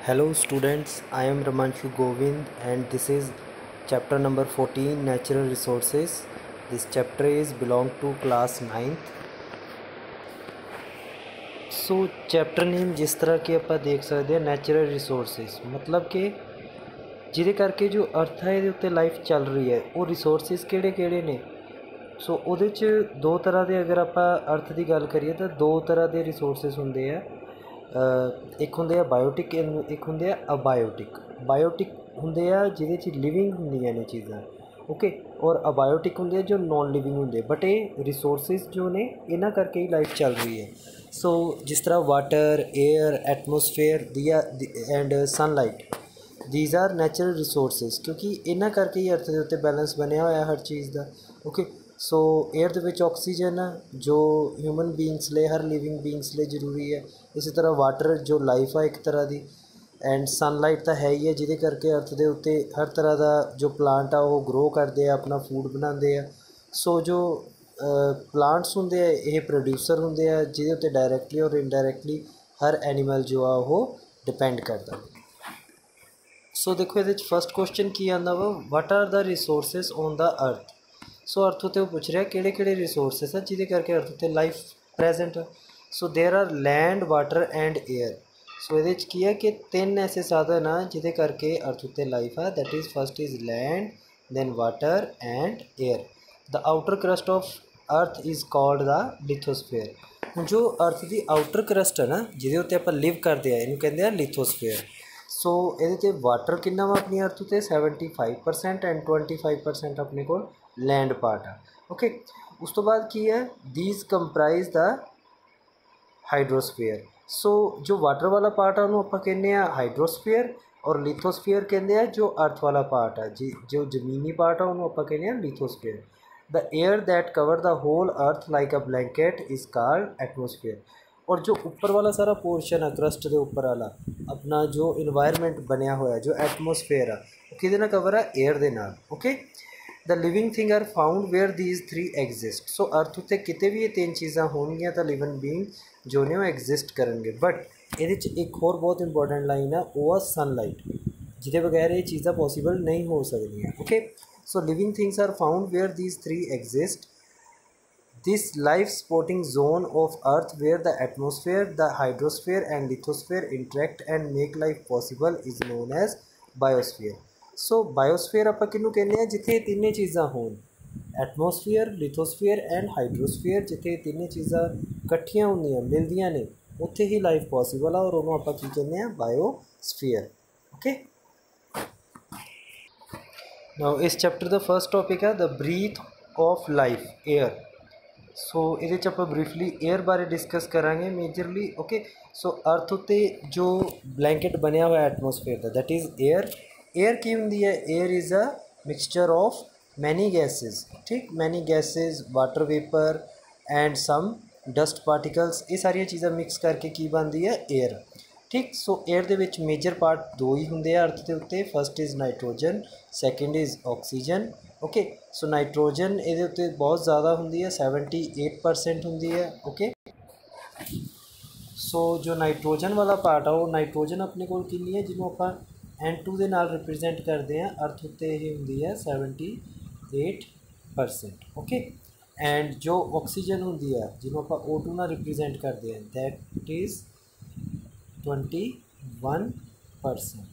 Hello students, I am Ramanshu Govind and this is chapter number 14 Natural Resources. This chapter is belong to class 9th. So chapter name जिस तरह के ਆਪਾਂ देख सकते हैं natural resources मतलब कि ਜਿਹਦੇ ਕਰਕੇ ਜੋ ਅਰਥ ਹੈ ਇਹਦੇ ਉੱਤੇ ਲਾਈਫ ਚੱਲ ਰਹੀ ਹੈ ਉਹ ਰਿਸੋਰਸਿਸ ਕਿਹੜੇ ਨੇ। ਸੋ ਉਹਦੇ 'ਚ ਦੋ ਤਰ੍ਹਾਂ ਦੇ ਅਗਰ ਆਪਾਂ ਅਰਥ ਦੀ ਗੱਲ ਕਰੀਏ ਤਾਂ ਦੋ ਤਰ੍ਹਾਂ ਦੇ ਰਿਸੋਰਸਿਸ ਹੁੰਦੇ ਆ। ਇੱਕ ਹੁੰਦੇ ਆ ਬਾਇਓਟਿਕ, ਇੱਕ ਹੁੰਦੇ ਆ ਅਬਾਇਓਟਿਕ। ਬਾਇਓਟਿਕ ਹੁੰਦੇ ਆ ਜਿਹਦੇ 'ਚ ਲਿਵਿੰਗ ਹੁੰਦੀਆਂ ਨੇ ਚੀਜ਼ਾਂ, ਓਕੇ, ਔਰ ਅਬਾਇਓਟਿਕ ਹੁੰਦੇ ਆ ਜੋ ਨੋਨ ਲਿਵਿੰਗ ਹੁੰਦੇ। ਬਟ ਇਹ ਰਿਸੋਰਸਿਸ ਜੋ ਨੇ ਇਹਨਾਂ ਕਰਕੇ ਹੀ ਲਾਈਫ ਚੱਲ ਰਹੀ ਹੈ। ਸੋ ਜਿਸ ਤਰ੍ਹਾਂ water, air, atmosphere and sunlight, these are natural resources क्योंकि इन्हां करके ही अर्थ के उत्ते बैलेंस बनया होया हर चीज़ का, ओके। सो एयर दे विच ऑक्सीजन जो ह्यूमन बीइंग्स ले, हर लिविंग बीइंग्स ले जरूरी है। इसी तरह वाटर जो लाइफ है एक तरह की, एंड सनलाइट तो है ही है जिहदे करके अर्थ के उत्ते हर तरह का जो प्लांट आ वो ग्रो करते हैं, अपना फूड बनाते हैं। सो जो प्लांट्स होंदे ये प्रोड्यूसर होंदे आ जिहदे उत्ते डायरैक्टली और इनडायरैक्टली हर एनीमल जो आ वो डिपेंड करता। सो देखो ये फस्ट क्वेश्चन की आंदा वा, what are the resources on the earth. So earth उत्ते पूछ रहा किहड़े रिसोर्सिस है जिहदे करके अर्थ उत्ते लाइफ प्रेजेंट है। So there are land, water and air. So ये की है कि तीन ऐसे साधन आ जिहदे करके अर्थ उत्ते लाइफ है। That is first is land, then water and air. The outer crust of earth is called the lithosphere. जो अर्थ की आउटर क्रस्ट है ना जिहदे उत्ते आपां लिव करते हैं इनू कहते हैं लिथोस्फेयर। सो ये वाटर कितना वा अपनी अर्थ उत्ते 75% एंड 25% अपने को लैंड पार्ट आ, ओके। उस तो बाद की है दीज कंप्राइज द हाइड्रोस्फेयर। सो जो वाटर वाला पार्ट है उन्होंने आप कहने हाइड्रोस्फेयर, और लिथोस्फेयर कहते जो अर्थ वाला पार्ट है जी, जो जमीनी पार्ट है उन्होंने आप कहने lithosphere. The air that cover the whole earth like a blanket is called atmosphere. और जो ऊपर वाला सारा पोर्शन है क्रस्ट के ऊपर वाला अपना जो इन्वायरमेंट बनया हुआ जो एटमोसफेयर है वो किहदे कवर है, एयर दे नाल, okay. The living thing are found where these three exist. So earth उत्ते किते भी ये तीन चीज़ां होणगियां तो लिविंग बीइंग जो ने वो एग्जिस्ट करनगे। बट ये एक होर बहुत इंपॉर्टेंट लाइन है वो सनलाइट, जिहदे बगैर ये चीज़ां पॉसीबल नहीं हो सकदियां, okay. So living things are found where these three exist. This life supporting zone of earth where the atmosphere, the hydrosphere and lithosphere interact and make life possible is known as biosphere. So biosphere ਆਪਾਂ ਕਿਹਨੂੰ ਕਹਿੰਦੇ ਆ ਜਿੱਥੇ ਤਿੰਨੇ ਚੀਜ਼ਾਂ ਹੋਣ, atmosphere, ਲਿਥੋਸਫੀਅਰ and ਹਾਈਡਰੋਸਫੀਅਰ। ਜਿੱਥੇ ਤਿੰਨੇ ਚੀਜ਼ਾਂ ਇਕੱਠੀਆਂ ਹੁੰਦੀਆਂ ਮਿਲਦੀਆਂ ਨੇ ਉੱਥੇ ਹੀ ਲਾਈਫ ਪੋਸੀਬਲ ਆ, ਔਰ ਉਹਨੂੰ ਆਪਾਂ ਕੀ ਕਹਿੰਦੇ ਆ, ਬਾਇਓਸਫੀਅਰ, ਓਕੇ। ਨਾਓ ਇਸ ਚੈਪਟਰ ਦਾ ਫਸਟ ਟੋਪਿਕ ਹੈ ਦ ਬਰੀਥ ਆਫ ਲਾਈਫ, ਏਅਰ। सो ये आप ब्रीफली एयर बारे डिस्कस करांगे मेजरली, ओके। सो अर्थ उत्ते जो ब्लैंकेट बनया हुआ एटमोसफेयर का दैट इज़ एयर। एयर की होंगी है, air is a mixture of many gases, ठीक, many gases, water vapour and some dust particles, ये सारिया चीज़ां मिक्स करके की बनती है एयर, ठीक। सो एयर दे विच मेजर पार्ट दो ही होंगे अर्थ के उत्ते, first is nitrogen, second is oxygen, okay. So nitrogen ये उत्ते बहुत ज़्यादा होंगी है, 78% होंगी है, ओके। सो जो नाइट्रोजन वाला पार्ट है वो नाइट्रोजन अपने को कितनी है जिन्हों आप N2 के नाल रिप्रजेंट करते हैं अर्थ उत्ते ये होंगी है 78%, ओके। एंड जो ऑक्सीजन होंगी है जिन्हों आप O2 नाल रिप्रजेंट करते हैं दैट इज़ 21%,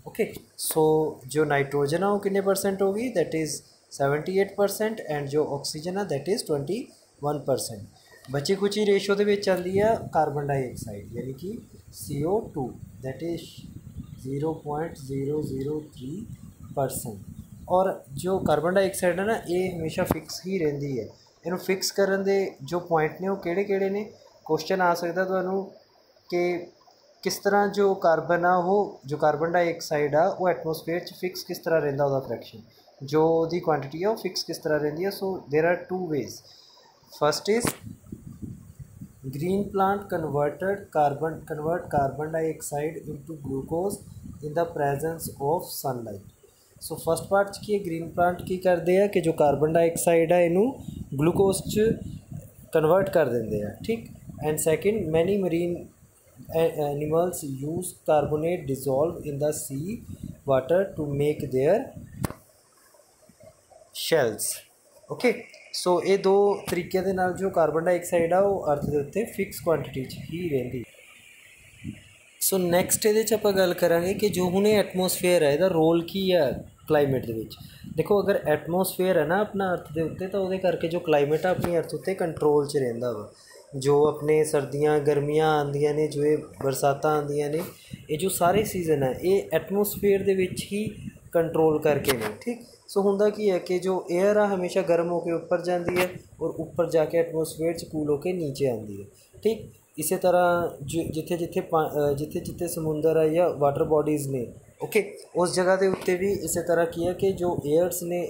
ओके। सो जो नाइट्रोजन है वो कितने परसेंट होगी, दैट इज़ 78%, एंड जो ऑक्सीजन है दैट इज़ 21%। बची कुछ ही रेशो के आती है कार्बन डाइऑक्साइड यानी कि CO2 दैट इज़ 0.003%। और जो कार्बन डाइऑक्साइड है ना ये हमेशा फिक्स ही रही है। इनू फिक्स करने के जो पॉइंट ने वो किहड़े ने, क्वेश्चन आ सकता तुहानू कि किस तरह जो कार्बन आ वो जो कार्बन डाइऑक्साइड आ वो एटमोसफेयर फिक्स किस तरह रहिंदा, उहदा फ्रैक्शन जो दी क्वांटिटी है वो फिक्स किस तरह रहिंदी है। So there are two ways. First is green plant convert carbon dioxide into glucose in the presence of sunlight. So first part की है ग्रीन प्लांट की करते हैं कि जो कार्बन डाइऑक्साइड है इनू ग्लूकोज च कन्वर्ट कर देंगे, ठीक। And second many marine animals use carbonate dissolved in the sea water to make their shells। Okay so ਇਹ ਦੋ ਤਰੀਕਿਆਂ ਦੇ ਨਾਲ ਜੋ ਕਾਰਬਨ ਡਾਈਆਕਸਾਈਡ ਆ ਉਹ ਅਰਥ ਦੇ ਉੱਤੇ ਫਿਕਸ ਕੁਆਂਟਿਟੀ 'ਚ ਹੀ ਰਹਿੰਦੀ। ਸੋ ਨੈਕਸਟ ਇਹਦੇ 'ਚ ਆਪਾਂ ਗੱਲ ਕਰਾਂਗੇ ਕਿ ਜੋ ਹੁਣ ਇਹ ਐਟਮੋਸਫੇਅਰ ਹੈ ਇਹਦਾ ਰੋਲ ਕੀ ਆ ਕਲਾਈਮੇਟ ਦੇ ਵਿੱਚ। ਦੇਖੋ ਅਗਰ ਐਟਮੋਸਫੇਅਰ ਹੈ ਨਾ ਆਪਣਾ ਅਰਥ ਦੇ ਉੱਤੇ ਤਾਂ ਉਹਦੇ ਕਰਕੇ ਜੋ ਕਲਾਈਮੇਟ ਆ ਆਪਣੀ ਅਰਥ ਉੱਤੇ ਕੰਟਰੋਲ 'ਚ ਰਹਿੰਦਾ ਵਾ। ਜੋ ਆਪਣੇ ਸਰਦੀਆਂ ਗਰਮੀਆਂ ਆਉਂਦੀਆਂ ਨੇ, ਜੋ ਇਹ ਬਰਸਾਤਾਂ ਆਉਂਦੀਆਂ ਨੇ, ਇਹ ਜੋ ਸਾਰੇ ਸੀਜ਼ਨ ਹੈ ਇਹ ਐਟਮੋਸਫੇਅਰ ਦੇ ਵਿੱਚ ਹੀ ਕੰਟਰੋਲ ਕਰਕੇ ਨੇ। ਠੀਕ ਸੋ ਹੁੰਦਾ ਕੀ ਹੈ ਕਿ ਜੋ ਏਅਰ ਆ ਹਮੇਸ਼ਾ गर्म हो के ऊपर जाती है और ऊपर जाके एटमोसफेयर च कूल होके नीचे आती है। ठीक इसी तरह जो जिथे जिथे जिथे जिथे समुंदर है या वाटर बॉडीज़ ने ओके उस जगह के उत्ते भी इस तरह की है कि जो एयर्स ने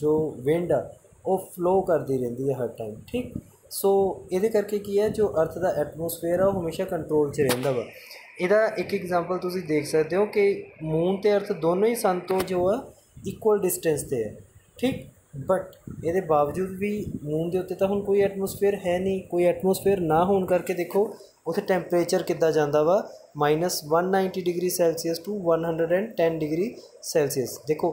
जो विंड आ वो फ्लो करती रहती है हर टाइम। ठीक सो ये करके की है जो अर्थ का एटमोसफेयर है वो हमेशा कंट्रोल च रहिंदा वा। ਇਹਦਾ एक एग्जाम्पल तुसीं देख सकते हो कि मून ते अर्थ दोनों ही सन तो जो है इक्वल डिस्टेंस ते है। ठीक बट ये बावजूद भी मून के उत्ते तो हुण कोई एटमोसफेयर है नहीं। कोई एटमोसफेयर ना होने करके देखो उत्थे टैंपरेचर किद्दां जांदा वा -190 degree Celsius to 110 degree Celsius. देखो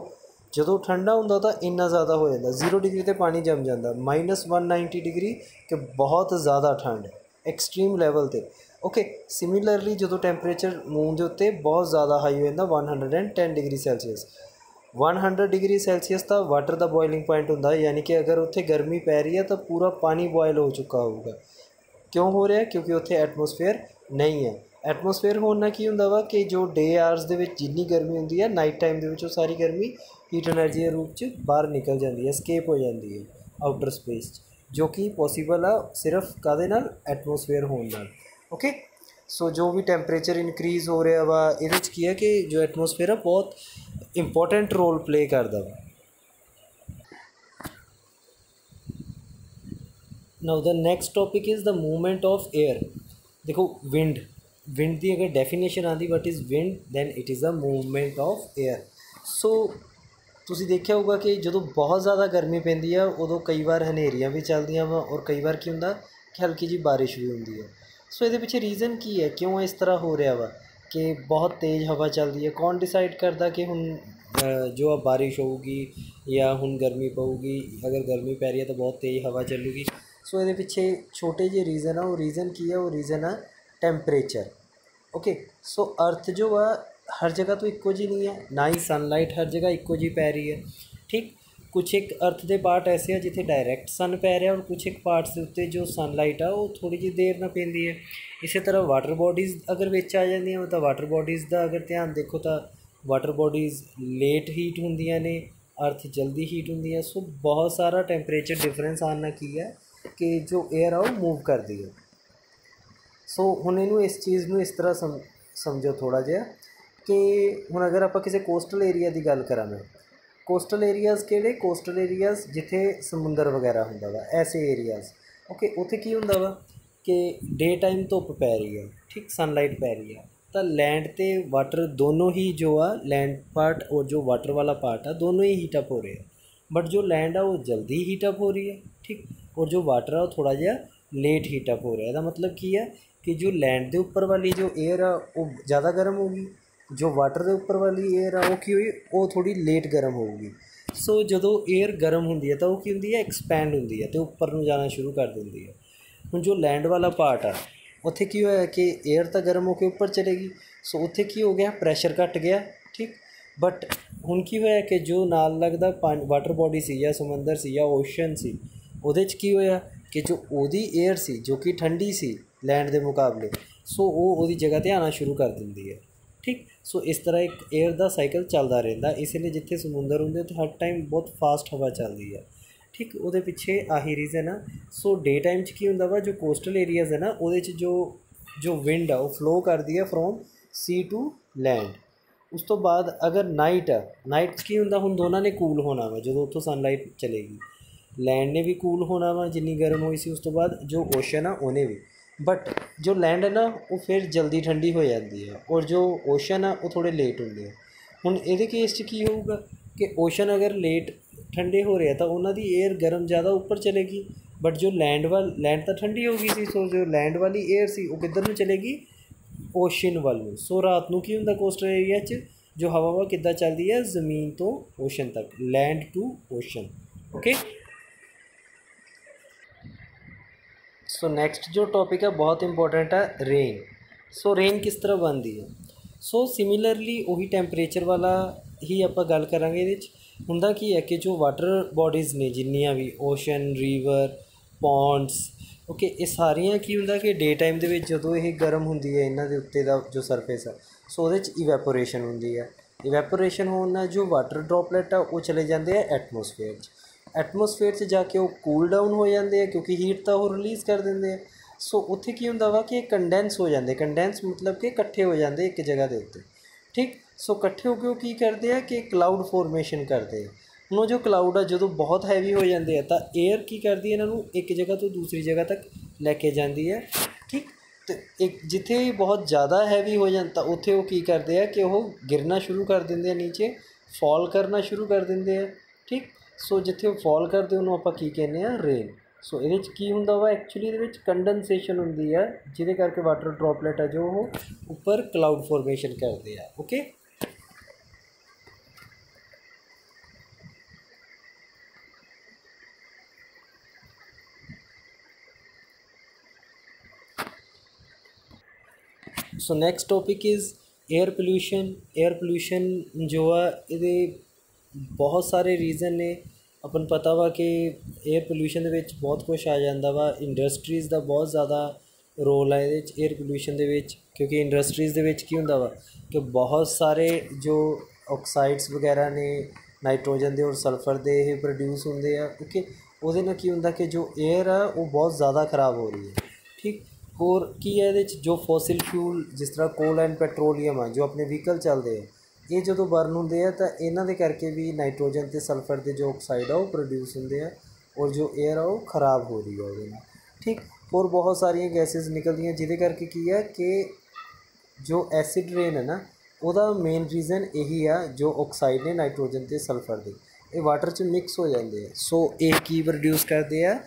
ਜਦੋਂ ठंडा ਹੁੰਦਾ ਤਾਂ ਇੰਨਾ ਜ਼ਿਆਦਾ ਹੋ ਜਾਂਦਾ 0 डिग्री ਤੇ ਪਾਣੀ ਜੰਮ ਜਾਂਦਾ -190 डिग्री ਕਿ बहुत ज़्यादा ठंड एक्सट्रीम लैवल ਤੇ। ओके सिमिलरली जो टैंपरेचर मून के उत्ते बहुत ज़्यादा हाई हो जाता 110 डिग्री सैल्सीयस। 100 डिग्री सैल्सीयस का वाटर का बॉइलिंग पॉइंट होंदा यानी कि अगर उत्थे गर्मी पै रही है तो पूरा पानी बॉयल हो चुका होगा। क्यों हो रहा है? क्योंकि उत्थे एटमोसफेयर नहीं है। एटमोसफेयर होना की होंदा वा कि जो डे आवर्स दे विच जिन्नी गर्मी होंदी है नाइट टाइम दे विच वो सारी गर्मी हीट एनर्जी के रूप च बाहर निकल जाती है, स्केप हो जाती है आउटर स्पेस, जो कि पॉसीबल आ सिर्फ काहदे नाल एटमोसफेयर होने नाल। ओके सो जो भी टैंपरेचर इनक्रीज़ हो रहा वा ये की है कि जो एटमोसफेयर है बहुत इंपॉर्टेंट रोल प्ले करता वा। Now the next topic is the movement of air. देखो विंड की अगर डेफिनेशन आती what is wind then it is the movement of air. So तुसीं देखिया होगा कि जो बहुत ज़्यादा गर्मी पैंदी है उदों कई बार हनेरियां भी चलदियां वा और कई बार की हुंदा कि हल्की जी बारिश भी होंदी है। सो ये पिछे रीज़न की है क्यों इस तरह हो रहा वा कि बहुत तेज़ हवा चल रही है। कौन डिसाइड करता कि हुण जो बारिश होगी या हुण गर्मी पऊगी। अगर गर्मी पै रही है तो बहुत तेज़ हवा चलूगी। सो ये पिछे छोटे जे रीज़न है। वो रीज़न की है? वो रीज़न है टैंपरेचर। ओके सो अर्थ जो है हर जगह तो इक्को जी नहीं है, ना ही सनलाइट हर जगह इक्को जी पै रही है। ठीक कुछ एक अर्थ के पार्ट ऐसे है जिथे डायरैक्ट सन पै रहा और कुछ एक पार्ट्स के उत्ते जो सनलाइट आ वो थोड़ी जी देर ना पैंदी है। इस तरह वाटर बॉडीज़ अगर विच आ जांदियां तो वाटर बॉडीज़ का अगर ध्यान देखो तो वाटर बॉडीज़ लेट हीट होंदियां ने, अर्थ जल्दी हीट होंदी है। सो बहुत सारा टैंपरेचर डिफरेंस आना की है कि जो एयर आ वो मूव करती है। सो हुण इनू इस चीज़ में इस तरह समझो थोड़ा जिहा कि हुण अगर आप किसी कोस्टल एरिया की गल करा मैं कोस्टल एरियाज़ किहड़े? कोस्टल एरियाज़ जिथे समुंदर वगैरह हुंदा वा ऐसे एरियाज़। ओके उत्थे की हुंदा वा कि डे टाइम धुप्प पै रही है, ठीक सनलाइट पै रही है तो लैंड ते वाटर दोनों ही जो आ लैंड पार्ट और जो वाटर वाला पार्ट आ दोनों ही हीटअप हो रहे हैं। बट जो लैंड आ वो जल्दी हीटअप हो रही है। ठीक और जो वाटर आ वो थोड़ा जिहा लेट हीटअप हो रहा है। इसदा मतलब की है कि जो लैंड के उपर वाली जो एयर आ वो ज़्यादा गर्म होगी, जो वाटर के उपर वाली एयर आ वो की हुई वो थोड़ी लेट गर्म होगी। सो जो एयर गर्म होंदी है तो वो की होंदी है एक्सपैंड होंदी है तो उपर नूं जाना शुरू कर देंदी है। हुण जो लैंड वाला पार्ट आ उत्थे की होया कि एयर तो गर्म होकर उपर चलेगी। सो उत्थे की हो गया प्रैशर घट गया। ठीक बट हुण की होया कि जो नाल लगदा वाटर बॉडी सी या समुंदर सी या ओशन सी उहदे च की होया कि जो ओदी एयर सी जो कि ठंडी सी लैंड के मुकाबले सो वो ओदी जगह ते आना शुरू कर दिंदी है। ठीक सो इस तरह एक एयर का साइकिल चलता रहता इसलिए जिथे समुंदर होंगे तो हर टाइम बहुत फास्ट हवा चलती है। ठीक वो पिछे आही रीज़न है। सो डे टाइम की होंदा वा जो कोस्टल एरियाज़ है ना वो जो विंड आ वो फ्लो करती है फ्रॉम सी टू लैंड। उस तो बाद अगर नाइट की होंदा हुण दोनों ने कूल होना वा जो उत्थों सनलाइट चलेगी। लैंड ने भी कूल होना वा जिन्नी गर्म हुई सी। उस तो बाद जो ओशन आ उन्हें भी बट जो लैंड है ना वो फिर जल्दी ठंडी हो जाती है और जो ओशन है वो थोड़े लेट होंगे। हुण ये केस की होगा कि ओशन अगर लेट ठंडे हो रहे हैं तो उन्होंने एयर गर्म ज़्यादा ऊपर चलेगी बट जो लैंड तो ठंडी हो गई सी। सो जो लैंड वाली एयर सी वो किधर नूं चलेगी ਓਸ਼ਨ ਵੱਲ ਨੂੰ। ਸੋ ਰਾਤ ਨੂੰ ਕੀ ਹੁੰਦਾ ਕੋਸਟਲ ਏਰੀਆ 'ਚ, ਜੋ ਹਵਾ ਵਾ ਕਿੱਦਾਂ ਚੱਲਦੀ ਹੈ ਜ਼ਮੀਨ ਤੋਂ ਓਸ਼ਨ ਤੱਕ, land to ocean. Okay, so next ਜੋ ਟੌਪਿਕ ਹੈ ਬਹੁਤ ਇੰਪੋਰਟੈਂਟ ਹੈ, ਰੇਨ। ਸੋ ਰੇਨ ਕਿਸ ਤਰ੍ਹਾਂ ਬਣਦੀ ਹੈ। ਸੋ ਸਿਮਿਲਰਲੀ ਉਹੀ ਟੈਂਪਰੇਚਰ ਵਾਲਾ ਹੀ ਆਪਾਂ ਗੱਲ ਕਰਾਂਗੇ। ਇਹਦੇ 'ਚ ਹੁੰਦਾ ਕੀ ਹੈ ਕਿ ਜੋ ਵਾਟਰ ਬੋਡੀਜ਼ ਨੇ ਜਿੰਨੀਆਂ ਵੀ, ਓਸ਼ਨ, ਰੀਵਰ, ਪੌਂਡਸ, ਓਕੇ, ਇਹ ਸਾਰੀਆਂ ਕੀ ਹੁੰਦਾ ਕਿ ਡੇ ਟਾਈਮ ਦੇ ਵਿੱਚ ਜਦੋਂ ਇਹ ਗਰਮ ਹੁੰਦੀ ਹੈ, ਇਹਨਾਂ ਦੇ ਉੱਤੇ ਦਾ ਜੋ ਸਰਫੇਸ ਆ, ਸੋ ਉਹਦੇ 'ਚ ਇਵੈਪੋਰੇਸ਼ਨ ਹੁੰਦੀ ਹੈ। ਇਵੈਪੋਰੇਸ਼ਨ ਹੋਣ ਨਾਲ ਜੋ ਵਾਟਰ ਡ੍ਰੌਪਲੇਟ ਆ ਉਹ ਚਲੇ ਜਾਂਦੇ ਆ ਐਟਮੋਸਫੇਅਰ 'ਚ। ਐਟਮੋਸਫੇਅਰ 'ਚ ਜਾ ਕੇ ਉਹ ਕੂਲ ਡਾਊਨ ਹੋ ਜਾਂਦੇ ਆ ਕਿਉਂਕਿ ਹੀਟ ਤਾਂ ਉਹ ਰਿਲੀਜ਼ ਕਰ ਦਿੰਦੇ ਆ। ਸੋ ਉੱਥੇ ਕੀ ਹੁੰਦਾ ਵਾ ਕਿ ਕੰਡੈਂਸ ਹੋ ਜਾਂਦੇ, ਕੰਡੈਂਸ ਮਤਲਬ ਕਿ ਇਕੱਠੇ ਹੋ ਜਾਂਦੇ ਇੱਕ ਜਗ੍ਹਾ ਦੇ ਉੱਤੇ, ਠੀਕ। ਸੋ ਇਕੱਠੇ ਹੋ ਕੇ ਉਹ ਕੀ ਕਰਦੇ ਆ ਕਿ ਕਲਾਊਡ ਫੋਰਮੇਸ਼ਨ ਕਰਦੇ ਆ। ਹੁਣ ਉਹ ਜੋ ਕਲਾਊਡ ਆ ਜਦੋਂ ਬਹੁਤ ਹੈਵੀ ਹੋ ਜਾਂਦੇ ਆ ਤਾਂ ਏਅਰ ਕੀ ਕਰਦੀ ਹੈ, ਇਹਨਾਂ ਨੂੰ ਇੱਕ ਜਗ੍ਹਾ ਤੋਂ ਦੂਸਰੀ ਜਗ੍ਹਾ ਤੱਕ ਲੈ ਕੇ ਜਾਂਦੀ ਹੈ, ਠੀਕ। ਅਤੇ ਇੱਕ ਜਿੱਥੇ ਬਹੁਤ ਜ਼ਿਆਦਾ ਹੈਵੀ ਹੋ ਜਾਣ ਤਾਂ ਉੱਥੇ ਉਹ ਕੀ ਕਰਦੇ ਆ ਕਿ ਉਹ ਗਿਰਨਾ ਸ਼ੁਰੂ ਕਰ ਦਿੰਦੇ ਆ, ਨੀਚੇ ਫਾਲ ਕਰਨਾ ਸ਼ੁਰੂ ਕਰ ਦਿੰਦੇ ਆ, ਠੀਕ। ਸੋ ਜਿੱਥੇ ਉਹ ਫਾਲ ਕਰਦੇ ਉਹਨੂੰ ਆਪਾਂ ਕੀ ਕਹਿੰਦੇ ਆ, ਰੇਨ। ਸੋ ਇਹਦੇ 'ਚ ਕੀ ਹੁੰਦਾ ਵਾ ਐਕਚੁਅਲੀ, ਇਹਦੇ ਵਿੱਚ ਕੰਡੈਂਸੇਸ਼ਨ ਹੁੰਦੀ ਹੈ ਜਿਹਦੇ ਕਰਕੇ ਵਾਟਰ ਡ੍ਰੌਪਲੇਟ ਆ ਜੋ ਉਹ ਉੱਪਰ ਕਲਾਊਡ ਫੋਰਮੇਸ਼ਨ ਕਰਦੇ ਆ। Okay, so next topic is air pollution. Air pollution ਜੋ ਆ ਇਹਦੇ ਬਹੁਤ ਸਾਰੇ ਰੀਜ਼ਨ ਨੇ। ਆਪਾਂ ਨੂੰ ਪਤਾ ਵਾ ਕਿ ਏਅਰ ਪੋਲਿਊਸ਼ਨ ਦੇ ਵਿੱਚ ਬਹੁਤ ਕੁਛ ਆ ਜਾਂਦਾ ਵਾ। ਇੰਡਸਟਰੀਜ਼ ਦਾ ਬਹੁਤ ਜ਼ਿਆਦਾ ਰੋਲ ਹੈ ਇਹਦੇ 'ਚ ਏਅਰ ਪੋਲਿਊਸ਼ਨ ਦੇ ਵਿੱਚ, ਕਿਉਂਕਿ ਇੰਡਸਟਰੀਜ਼ ਦੇ ਵਿੱਚ ਕੀ ਹੁੰਦਾ ਵਾ ਕਿ ਬਹੁਤ ਸਾਰੇ ਜੋ ਆਕਸਾਈਡਸ ਵਗੈਰਾ ਨੇ ਨਾਈਟ੍ਰੋਜਨ ਦੇ ਔਰ ਸਲਫਰ ਦੇ ਇਹ ਪ੍ਰੋਡਿਊਸ ਹੁੰਦੇ ਆ। ਓਕੇ, ਉਹਦੇ ਨਾਲ ਕੀ ਹੁੰਦਾ ਕਿ ਜੋ ਏਅਰ ਆ ਉਹ ਬਹੁਤ ਜ਼ਿਆਦਾ ਖ਼ਰਾਬ ਹੋ ਰਹੀ ਹੈ, ਠੀਕ। ਹੋਰ ਕੀ ਹੈ ਇਹਦੇ 'ਚ, ਜੋ ਫੋਸਿਲ ਫਿਊਲ ਜਿਸ ਤਰ੍ਹਾਂ ਕੋਲ ਐਂਡ ਪੈਟਰੋਲੀਅਮ ਆ ਜੋ ਆਪਣੇ ਵਹੀਕਲ ਚੱਲਦੇ ਆ, ਇਹ ਜਦੋਂ ਬਰਨ ਹੁੰਦੇ ਆ ਤਾਂ ਇਹਨਾਂ ਦੇ ਕਰਕੇ ਵੀ ਨਾਈਟ੍ਰੋਜਨ ਅਤੇ ਸਲਫਰ ਦੇ ਜੋ ਆਕਸਾਈਡ ਆ ਉਹ ਪ੍ਰੋਡਿਊਸ ਹੁੰਦੇ ਆ ਔਰ ਜੋ ਏਅਰ ਆ ਉਹ ਖ਼ਰਾਬ ਹੋ ਰਹੀ ਆ ਉਹਦੇ ਨਾਲ, ਠੀਕ। ਹੋਰ ਬਹੁਤ ਸਾਰੀਆਂ ਗੈਸਿਸ ਨਿਕਲਦੀਆਂ ਜਿਹਦੇ ਕਰਕੇ ਕੀ ਹੈ ਕਿ ਜੋ ਐਸਿਡ ਰੇਨ ਹੈ ਨਾ ਉਹਦਾ ਮੇਨ ਰੀਜ਼ਨ ਇਹੀ ਆ, ਜੋ ਆਕਸਾਈਡ ਨੇ ਨਾਈਟ੍ਰੋਜਨ ਅਤੇ ਸਲਫਰ ਦੇ, ਇਹ ਵਾਟਰ 'ਚ ਮਿਕਸ ਹੋ ਜਾਂਦੇ ਆ। ਸੋ ਇਹ ਕੀ ਪ੍ਰੋਡਿਊਸ ਕਰਦੇ ਆ,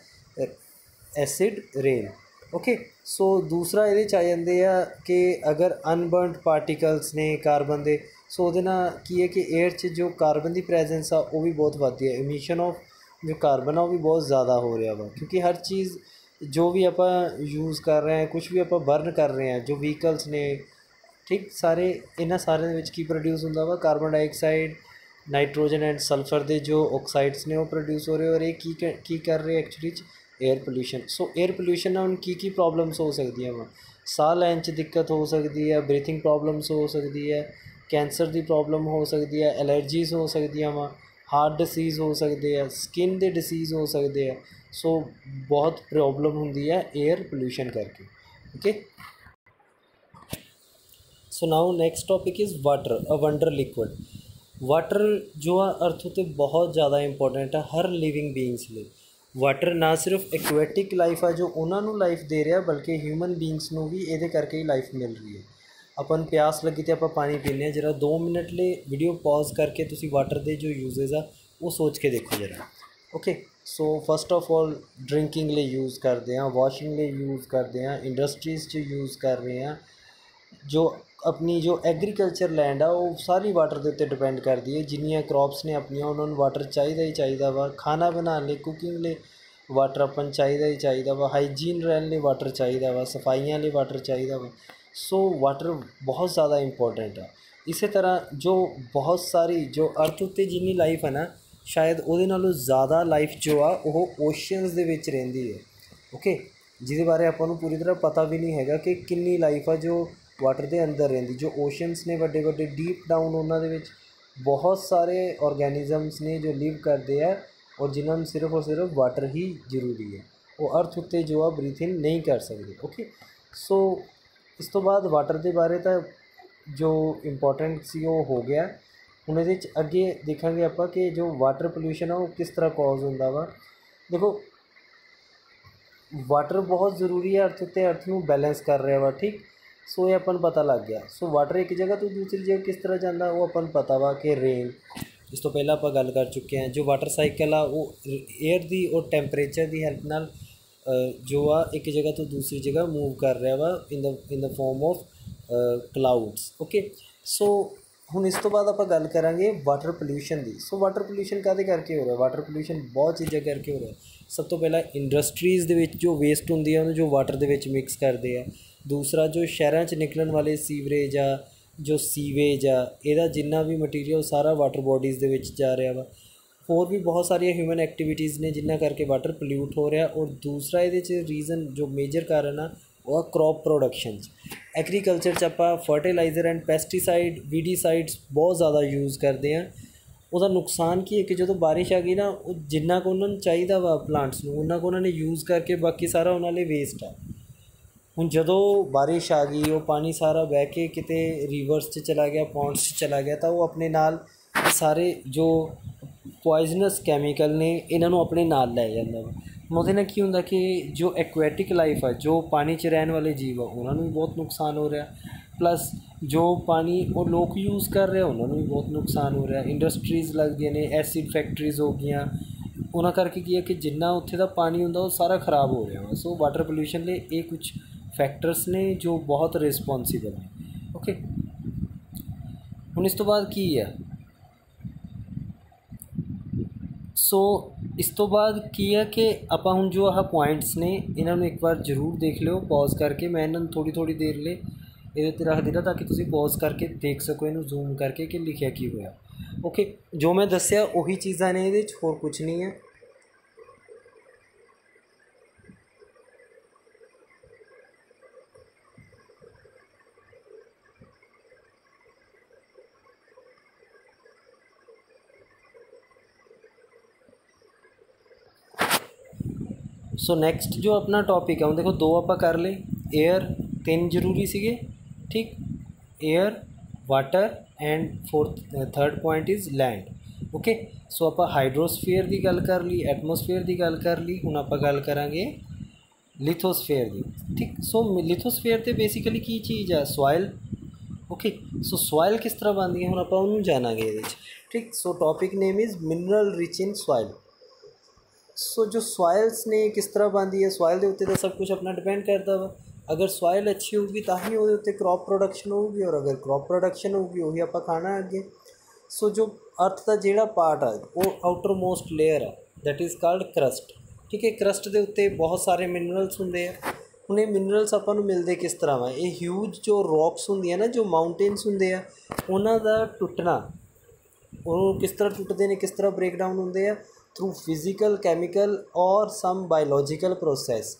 ਐਸਿਡ ਰੇਨ। ਓਕੇ, ਸੋ ਦੂਸਰਾ ਇਹਦੇ 'ਚ ਆ ਜਾਂਦੇ ਆ ਕਿ ਅਗਰ ਅਨਬਰਨਡ ਪਾਰਟੀਕਲਸ ਨੇ ਕਾਰਬਨ ਦੇ, ਸੋ ਉਹਦੇ ਨਾਲ ਕੀ ਹੈ ਕਿ ਏਅਰ 'ਚ ਜੋ ਕਾਰਬਨ ਦੀ ਪ੍ਰੈਜੈਂਸ ਆ ਉਹ ਵੀ ਬਹੁਤ ਵੱਧਦੀ ਹੈ। ਇਮਿਸ਼ਨ ਆਫ ਜੋ ਕਾਰਬਨ ਆ ਉਹ ਵੀ ਬਹੁਤ ਜ਼ਿਆਦਾ ਹੋ ਰਿਹਾ ਵਾ, ਕਿਉਂਕਿ ਹਰ ਚੀਜ਼ ਜੋ ਵੀ ਆਪਾਂ ਯੂਜ਼ ਕਰ ਰਹੇ ਹਾਂ, ਕੁਛ ਵੀ ਆਪਾਂ ਬਰਨ ਕਰ ਰਹੇ ਹਾਂ, ਜੋ ਵਹੀਕਲਸ ਨੇ, ਠੀਕ, ਸਾਰੇ ਇਹਨਾਂ ਸਾਰਿਆਂ ਦੇ ਵਿੱਚ ਕੀ ਪ੍ਰੋਡਿਊਸ ਹੁੰਦਾ ਵਾ, carbon dioxide, nitrogen and sulphur ਦੇ ਜੋ ਆਕਸਾਈਡਸ ਨੇ ਉਹ ਪ੍ਰੋਡਿਊਸ ਹੋ ਰਹੇ, ਔਰ ਇਹ ਕੀ ਕਰ ਰਹੇ ਐਕਚੁਅਲੀ 'ਚ, ਏਅਰ ਪੋਲਿਊਸ਼ਨ। ਸੋ ਏਅਰ ਪੋਲਿਊਸ਼ਨ ਨਾਲ ਹੁਣ ਕੀ ਪ੍ਰੋਬਲਮਸ ਹੋ ਸਕਦੀਆਂ ਵਾ, ਸਾਹ ਲੈਣ 'ਚ ਦਿੱਕਤ ਹੋ ਸਕਦੀ ਹੈ, ਬਰੀਥਿੰਗ ਪ੍ਰੋਬਲਮਸ ਹੋ ਸਕਦੀ ਹੈ, ਕੈਂਸਰ ਦੀ ਪ੍ਰੋਬਲਮ ਹੋ ਸਕਦੀ ਹੈ, ਐਲਰਜੀਜ਼ ਹੋ ਸਕਦੀਆਂ ਵਾ, ਹਾਰਟ ਡਿਸੀਜ਼ ਹੋ ਸਕਦੇ ਆ, ਸਕਿਨ ਦੇ ਡਿਸੀਜ਼ ਹੋ ਸਕਦੇ ਆ। ਸੋ ਬਹੁਤ ਪ੍ਰੋਬਲਮ ਹੁੰਦੀ ਹੈ ਏਅਰ ਪੋਲਿਊਸ਼ਨ ਕਰਕੇ। Okay, so now next topic is water, a wonder liquid. Water ਜੋ ਆ ਅਰਥ ਉੱਤੇ ਬਹੁਤ ਜ਼ਿਆਦਾ ਇੰਪੋਰਟੈਂਟ ਆ ਹਰ ਲਿਵਿੰਗ ਬੀਇੰਗਸ ਲਈ। ਵਾਟਰ ਨਾ ਸਿਰਫ ਐਕੁਐਟਿਕ ਲਾਈਫ ਆ ਜੋ ਉਹਨਾਂ ਨੂੰ ਲਾਈਫ ਦੇ ਰਿਹਾ, ਬਲਕਿ ਹਿਊਮਨ ਬੀਇੰਗਸ ਨੂੰ ਵੀ ਇਹਦੇ ਕਰਕੇ ਹੀ ਲਾਈਫ ਮਿਲ ਰਹੀ ਹੈ। ਆਪਾਂ ਨੂੰ ਪਿਆਸ ਲੱਗੀ ਅਤੇ ਆਪਾਂ ਪਾਣੀ ਪੀਂਦੇ ਹਾਂ। ਜਰਾ 2 ਮਿੰਟ ਲਈ ਵੀਡੀਓ ਪੌਜ਼ ਕਰਕੇ ਤੁਸੀਂ ਵਾਟਰ ਦੇ ਜੋ ਯੂਜ਼ਜ਼ ਆ ਉਹ ਸੋਚ ਕੇ ਦੇਖੋ ਜਰਾ। Okay, so first of all drinking ਲਈ ਯੂਜ਼ ਕਰਦੇ ਹਾਂ, ਵਾਸ਼ਿੰਗ ਲਈ ਯੂਜ਼ ਕਰਦੇ ਹਾਂ, ਇੰਡਸਟਰੀਜ਼ 'ਚ ਯੂਜ਼ ਕਰ ਰਹੇ ਹਾਂ। ਜੋ ਆਪਣੀ ਜੋ ਐਗਰੀਕਲਚਰ ਲੈਂਡ ਆ ਉਹ ਸਾਰੀ ਵਾਟਰ ਦੇ ਉੱਤੇ ਡਿਪੈਂਡ ਕਰਦੀ ਹੈ। ਜਿੰਨੀਆਂ ਕ੍ਰੌਪਸ ਨੇ ਆਪਣੀਆਂ ਉਹਨਾਂ ਨੂੰ ਵਾਟਰ ਚਾਹੀਦਾ ਹੀ ਚਾਹੀਦਾ ਵਾ। ਖਾਣਾ ਬਣਾਉਣ ਲਈ, ਕੁਕਿੰਗ ਲਈ ਵਾਟਰ ਆਪਾਂ ਨੂੰ ਚਾਹੀਦਾ ਹੀ ਚਾਹੀਦਾ ਵਾ। ਹਾਈਜੀਨ ਰਹਿਣ ਲਈ ਵਾਟਰ ਚਾਹੀਦਾ ਵਾ, ਸਫਾਈਆਂ ਲਈ ਵਾਟਰ ਚਾਹੀਦਾ ਵਾ। ਸੋ ਵਾਟਰ ਬਹੁਤ ਜ਼ਿਆਦਾ ਇੰਪੋਰਟੈਂਟ ਆ। ਇਸੇ ਤਰ੍ਹਾਂ ਜੋ ਬਹੁਤ ਸਾਰੀ ਜੋ ਅਰਥ ਉੱਤੇ ਜਿੰਨੀ ਲਾਈਫ ਹੈ ਨਾ, ਸ਼ਾਇਦ ਉਹਦੇ ਨਾਲੋਂ ਜ਼ਿਆਦਾ ਲਾਈਫ ਜੋ ਆ ਉਹ ਓਸ਼ਨਸ ਦੇ ਵਿੱਚ ਰਹਿੰਦੀ ਹੈ। ਓਕੇ, ਜਿਹਦੇ ਬਾਰੇ ਆਪਾਂ ਨੂੰ ਪੂਰੀ ਤਰ੍ਹਾਂ ਪਤਾ ਵੀ ਨਹੀਂ ਹੈਗਾ ਕਿ ਕਿੰਨੀ ਲਾਈਫ ਆ ਜੋ ਵਾਟਰ ਦੇ ਅੰਦਰ ਰਹਿੰਦੀ। ਜੋ ਓਸ਼ਨਸ ਨੇ ਵੱਡੇ ਵੱਡੇ ਡੀਪ ਡਾਊਨ, ਉਹਨਾਂ ਦੇ ਵਿੱਚ ਬਹੁਤ ਸਾਰੇ ਔਰਗੈਨਿਜ਼ਮਸ ਨੇ ਜੋ ਲਿਵ ਕਰਦੇ ਆ ਔਰ ਜਿਨ੍ਹਾਂ ਨੂੰ ਸਿਰਫ ਔਰ ਸਿਰਫ ਵਾਟਰ ਹੀ ਜ਼ਰੂਰੀ ਹੈ। ਉਹ ਅਰਥ ਉੱਤੇ ਜੋ ਆ ਬਰੀਥਿੰਗ ਨਹੀਂ ਕਰ ਸਕਦੇ। ਓਕੇ, ਸੋ ਇਸ ਤੋਂ ਬਾਅਦ ਵਾਟਰ ਦੇ ਬਾਰੇ ਤਾਂ ਜੋ ਇੰਪੋਰਟੈਂਟ ਸੀ ਉਹ ਹੋ ਗਿਆ। ਹੁਣ ਇਹਦੇ 'ਚ ਅੱਗੇ ਦੇਖਾਂਗੇ ਆਪਾਂ ਕਿ ਜੋ ਵਾਟਰ ਪੋਲਿਊਸ਼ਨ ਆ ਉਹ ਕਿਸ ਤਰ੍ਹਾਂ ਕੌਜ਼ ਹੁੰਦਾ ਵਾ। ਦੇਖੋ, ਵਾਟਰ ਬਹੁਤ ਜ਼ਰੂਰੀ ਹੈ ਅਰਥ ਉੱਤੇ, ਅਰਥ ਨੂੰ ਬੈਲੈਂਸ ਕਰ ਰਿਹਾ ਵਾ, ਠੀਕ। ਸੋ ਇਹ ਆਪਾਂ ਨੂੰ ਪਤਾ ਲੱਗ ਗਿਆ। ਸੋ ਵਾਟਰ ਇੱਕ ਜਗ੍ਹਾ ਤੋਂ ਦੂਸਰੀ ਜਗ੍ਹਾ ਕਿਸ ਤਰ੍ਹਾਂ ਜਾਂਦਾ ਉਹ ਆਪਾਂ ਨੂੰ ਪਤਾ ਵਾ ਕਿ ਰੇਨ, ਇਸ ਤੋਂ ਪਹਿਲਾਂ ਆਪਾਂ ਗੱਲ ਕਰ ਚੁੱਕੇ ਹਾਂ। ਜੋ ਵਾਟਰ ਸਾਈਕਲ ਆ ਉਹ ਏਅਰ ਦੀ ਔਰ ਟੈਂਪਰੇਚਰ ਦੀ ਹੈਲਪ ਨਾਲ ਜੋ ਆ ਇੱਕ ਜਗ੍ਹਾ ਤੋਂ ਦੂਸਰੀ ਜਗ੍ਹਾ ਮੂਵ ਕਰ ਰਿਹਾ ਵਾ ਇਨ ਦਾ ਫੋਰਮ ਆਫ ਕਲਾਊਡਸ। ਓਕੇ, ਸੋ ਹੁਣ ਇਸ ਤੋਂ ਬਾਅਦ ਆਪਾਂ ਗੱਲ ਕਰਾਂਗੇ ਵਾਟਰ ਪੋਲਿਊਸ਼ਨ ਦੀ। ਸੋ ਵਾਟਰ ਪੋਲਿਊਸ਼ਨ ਕਾਹਦੇ ਕਰਕੇ ਹੋ ਰਿਹਾ? ਵਾਟਰ ਪੋਲਿਊਸ਼ਨ ਬਹੁਤ ਚੀਜ਼ਾਂ ਕਰਕੇ ਹੋ ਰਿਹਾ। ਸਭ ਤੋਂ ਪਹਿਲਾਂ ਇੰਡਸਟਰੀਜ਼ ਦੇ ਵਿੱਚ ਜੋ ਵੇਸਟ ਹੁੰਦੀ ਆ ਉਹਨੂੰ ਜੋ ਵਾਟਰ ਦੇ ਵਿੱਚ ਮਿਕਸ ਕਰਦੇ ਆ। ਦੂਸਰਾ, ਜੋ ਸ਼ਹਿਰਾਂ 'ਚ ਨਿਕਲਣ ਵਾਲੇ ਸੀਵਰੇਜ ਆ, ਜੋ ਸੀਵੇਜ ਆ, ਇਹਦਾ ਜਿੰਨਾ ਵੀ ਮਟੀਰੀਅਲ ਸਾਰਾ ਵਾਟਰ ਬੋਡੀਜ਼ ਦੇ ਵਿੱਚ ਜਾ ਰਿਹਾ ਵਾ। ਹੋਰ ਵੀ ਬਹੁਤ ਸਾਰੀਆਂ ਹਿਊਮਨ ਐਕਟੀਵਿਟੀਜ਼ ਨੇ ਜਿਨ੍ਹਾਂ ਕਰਕੇ ਵਾਟਰ ਪੋਲਿਊਟ ਹੋ ਰਿਹਾ। ਔਰ ਦੂਸਰਾ ਇਹਦੇ 'ਚ ਰੀਜ਼ਨ ਜੋ ਮੇਜਰ ਕਾਰਨ ਆ ਉਹ ਆ ਕ੍ਰੌਪ ਪ੍ਰੋਡਕਸ਼ਨ 'ਚ। ਐਗਰੀਕਲਚਰ 'ਚ ਆਪਾਂ ਫਰਟੀਲਾਈਜ਼ਰ ਐਂਡ ਪੈਸਟੀਸਾਈਡ, ਵੀਡੀਸਾਈਡਸ ਬਹੁਤ ਜ਼ਿਆਦਾ ਯੂਜ਼ ਕਰਦੇ ਹਾਂ। ਉਹਦਾ ਨੁਕਸਾਨ ਕੀ ਹੈ ਕਿ ਜਦੋਂ ਬਾਰਿਸ਼ ਆ ਗਈ ਨਾ, ਉਹ ਜਿੰਨਾ ਕੁ ਉਹਨਾਂ ਨੂੰ ਚਾਹੀਦਾ ਵਾ ਪਲਾਂਟਸ ਨੂੰ ਉਹਨਾਂ ਕੁ ਉਹਨਾਂ ਨੇ ਯੂਜ਼ ਕਰਕੇ ਬਾਕੀ ਸਾਰਾ ਉਹਨਾਂ ਲਈ ਵੇਸਟ ਆ। ਹੁਣ ਜਦੋਂ ਬਾਰਿਸ਼ ਆ ਗਈ, ਉਹ ਪਾਣੀ ਸਾਰਾ ਵਹਿ ਕੇ ਕਿਤੇ ਰੀਵਰਸ 'ਚ ਚਲਾ ਗਿਆ, ਪੌਂਡਸ 'ਚ ਚਲਾ ਗਿਆ, ਤਾਂ ਉਹ ਆਪਣੇ ਨਾਲ ਸਾਰੇ ਜੋ ਪੋਇਜ਼ਨਸ ਕੈਮੀਕਲ ਨੇ ਇਹਨਾਂ ਨੂੰ ਆਪਣੇ ਨਾਲ ਲੈ ਜਾਂਦਾ ਵਾ। ਹੁਣ ਉਹਦੇ ਨਾਲ ਕੀ ਹੁੰਦਾ ਕਿ ਜੋ ਐਕੁਐਟਿਕ ਲਾਈਫ ਆ, ਜੋ ਪਾਣੀ 'ਚ ਰਹਿਣ ਵਾਲੇ ਜੀਵ ਆ, ਉਹਨਾਂ ਨੂੰ ਵੀ ਬਹੁਤ ਨੁਕਸਾਨ ਹੋ ਰਿਹਾ। ਪਲੱਸ ਜੋ ਪਾਣੀ ਉਹ ਲੋਕ ਯੂਜ਼ ਕਰ ਰਹੇ ਉਹਨਾਂ ਨੂੰ ਵੀ ਬਹੁਤ ਨੁਕਸਾਨ ਹੋ ਰਿਹਾ। ਇੰਡਸਟਰੀਜ਼ ਲੱਗਦੀਆਂ ਨੇ, ਐਸਿਡ ਫੈਕਟਰੀਜ਼ ਹੋ ਗਈਆਂ, ਉਹਨਾਂ ਕਰਕੇ ਕੀ ਹੈ ਕਿ ਜਿੰਨਾ ਉੱਥੇ ਦਾ ਪਾਣੀ ਹੁੰਦਾ ਉਹ ਸਾਰਾ ਖ਼ਰਾਬ ਹੋ ਰਿਹਾ ਵਾ। ਸੋ ਵਾਟਰ ਪੋਲਿਊਸ਼ਨ ਲਈ ਇਹ ਕੁਛ ਫੈਕਟਰਸ ਨੇ ਜੋ ਬਹੁਤ ਰਿਸਪੋਂਸੀਬਲ ਨੇ। ਓਕੇ, ਹੁਣ ਇਸ ਤੋਂ ਬਾਅਦ ਕੀ ਹੈ? ਸੋ ਇਸ ਤੋਂ ਬਾਅਦ ਕੀ ਹੈ ਕਿ ਆਪਾਂ ਹੁਣ ਜੋ ਆਹ ਪੁਆਇੰਟਸ ਨੇ ਇਹਨਾਂ ਨੂੰ ਇੱਕ ਵਾਰ ਜ਼ਰੂਰ ਦੇਖ ਲਿਓ ਪੌਜ਼ ਕਰਕੇ। ਮੈਂ ਇਹਨਾਂ ਨੂੰ ਥੋੜ੍ਹੀ ਦੇਰ ਲਈ ਇਹਦੇ ਉੱਤੇ ਰੱਖ ਦਿੱਤਾ ਤਾਂ ਕਿ ਤੁਸੀਂ ਪੌਜ਼ ਕਰਕੇ ਦੇਖ ਸਕੋ ਇਹਨੂੰ ਜ਼ੂਮ ਕਰਕੇ ਕਿ ਲਿਖਿਆ ਕੀ ਹੋਇਆ। ਓਕੇ, ਜੋ ਮੈਂ ਦੱਸਿਆ ਉਹੀ ਚੀਜ਼ਾਂ ਨੇ ਇਹਦੇ 'ਚ, ਹੋਰ ਕੁਛ ਨਹੀਂ ਹੈ। ਸੋ ਨੈਕਸਟ ਜੋ ਆਪਣਾ ਟੌਪਿਕ ਆ, ਹੁਣ ਦੇਖੋ ਦੋ ਆਪਾਂ ਕਰ ਲਏ। ਏਅਰ 3 ਜ਼ਰੂਰੀ ਸੀਗੇ, ਠੀਕ। Air, water and third point is land. Okay, so ਆਪਾਂ ਹਾਈਡਰੋਸਫੀਅਰ ਦੀ ਗੱਲ ਕਰ ਲਈ, ਐਟਮੋਸਫੀਅਰ ਦੀ ਗੱਲ ਕਰ ਲਈ। ਹੁਣ ਆਪਾਂ ਗੱਲ ਕਰਾਂਗੇ ਲਿਥੋਸਫੀਅਰ ਦੀ, ਠੀਕ। ਸੋ ਲਿਥੋਸਫੀਅਰ 'ਤੇ ਬੇਸਿਕਲੀ ਕੀ ਚੀਜ਼ ਆ? ਸੋਇਲ। ਓਕੇ, ਸੋ ਸੋਇਲ ਕਿਸ ਤਰ੍ਹਾਂ ਬਣਦੀ ਹੈ ਹੁਣ ਆਪਾਂ ਉਹਨੂੰ ਜਾਣਾਂਗੇ ਇਹਦੇ 'ਚ, ਠੀਕ। So topic name is mineral rich in soil. So ਜੋ ਸੋਇਲਸ ਨੇ ਕਿਸ ਤਰ੍ਹਾਂ ਬਣਦੀ ਹੈ, ਸੋਇਲ ਦੇ ਉੱਤੇ ਤਾਂ ਸਭ ਕੁਝ ਆਪਣਾ ਡਿਪੈਂਡ ਕਰਦਾ ਵਾ। ਅਗਰ ਸੋਇਲ ਅੱਛੀ ਹੋਊਗੀ ਤਾਂ ਹੀ ਉਹਦੇ ਉੱਤੇ ਕ੍ਰੌਪ ਪ੍ਰੋਡਕਸ਼ਨ ਹੋਊਗੀ, ਔਰ ਅਗਰ ਕ੍ਰੌਪ ਪ੍ਰੋਡਕਸ਼ਨ ਹੋਊਗੀ ਉਹੀ ਆਪਾਂ ਖਾਣਾ ਅੱਗੇ। ਸੋ ਜੋ ਅਰਥ ਦਾ ਜਿਹੜਾ ਪਾਰਟ ਆ ਉਹ ਆਊਟਰ ਮੋਸਟ ਲੇਅਰ ਆ, ਦੈਟ ਇਜ਼ ਕਾਲਡ ਕਰਸਟ, ਠੀਕ ਹੈ। ਕਰਸਟ ਦੇ ਉੱਤੇ ਬਹੁਤ ਸਾਰੇ ਮਿਨਰਲਸ ਹੁੰਦੇ ਆ। ਹੁਣ ਇਹ ਮਿਨਰਲਸ ਆਪਾਂ ਨੂੰ ਮਿਲਦੇ ਕਿਸ ਤਰ੍ਹਾਂ ਵਾ? ਇਹ ਹਿਊਜ ਜੋ ਰੌਕਸ ਹੁੰਦੀਆਂ ਨਾ, ਜੋ ਮਾਊਂਟੇਨਸ ਹੁੰਦੇ ਆ, ਉਹਨਾਂ ਦਾ ਟੁੱਟਣਾ, ਉਹ ਕਿਸ ਤਰ੍ਹਾਂ ਟੁੱਟਦੇ ਨੇ, ਕਿਸ ਤਰ੍ਹਾਂ ਬ੍ਰੇਕਡਾਊਨ ਹੁੰਦੇ ਆ? ਥਰੂ ਫਿਜ਼ੀਕਲ, ਕੈਮੀਕਲ ਔਰ ਸਮ ਬਾਇਓਲੋਜੀਕਲ ਪ੍ਰੋਸੈਸ।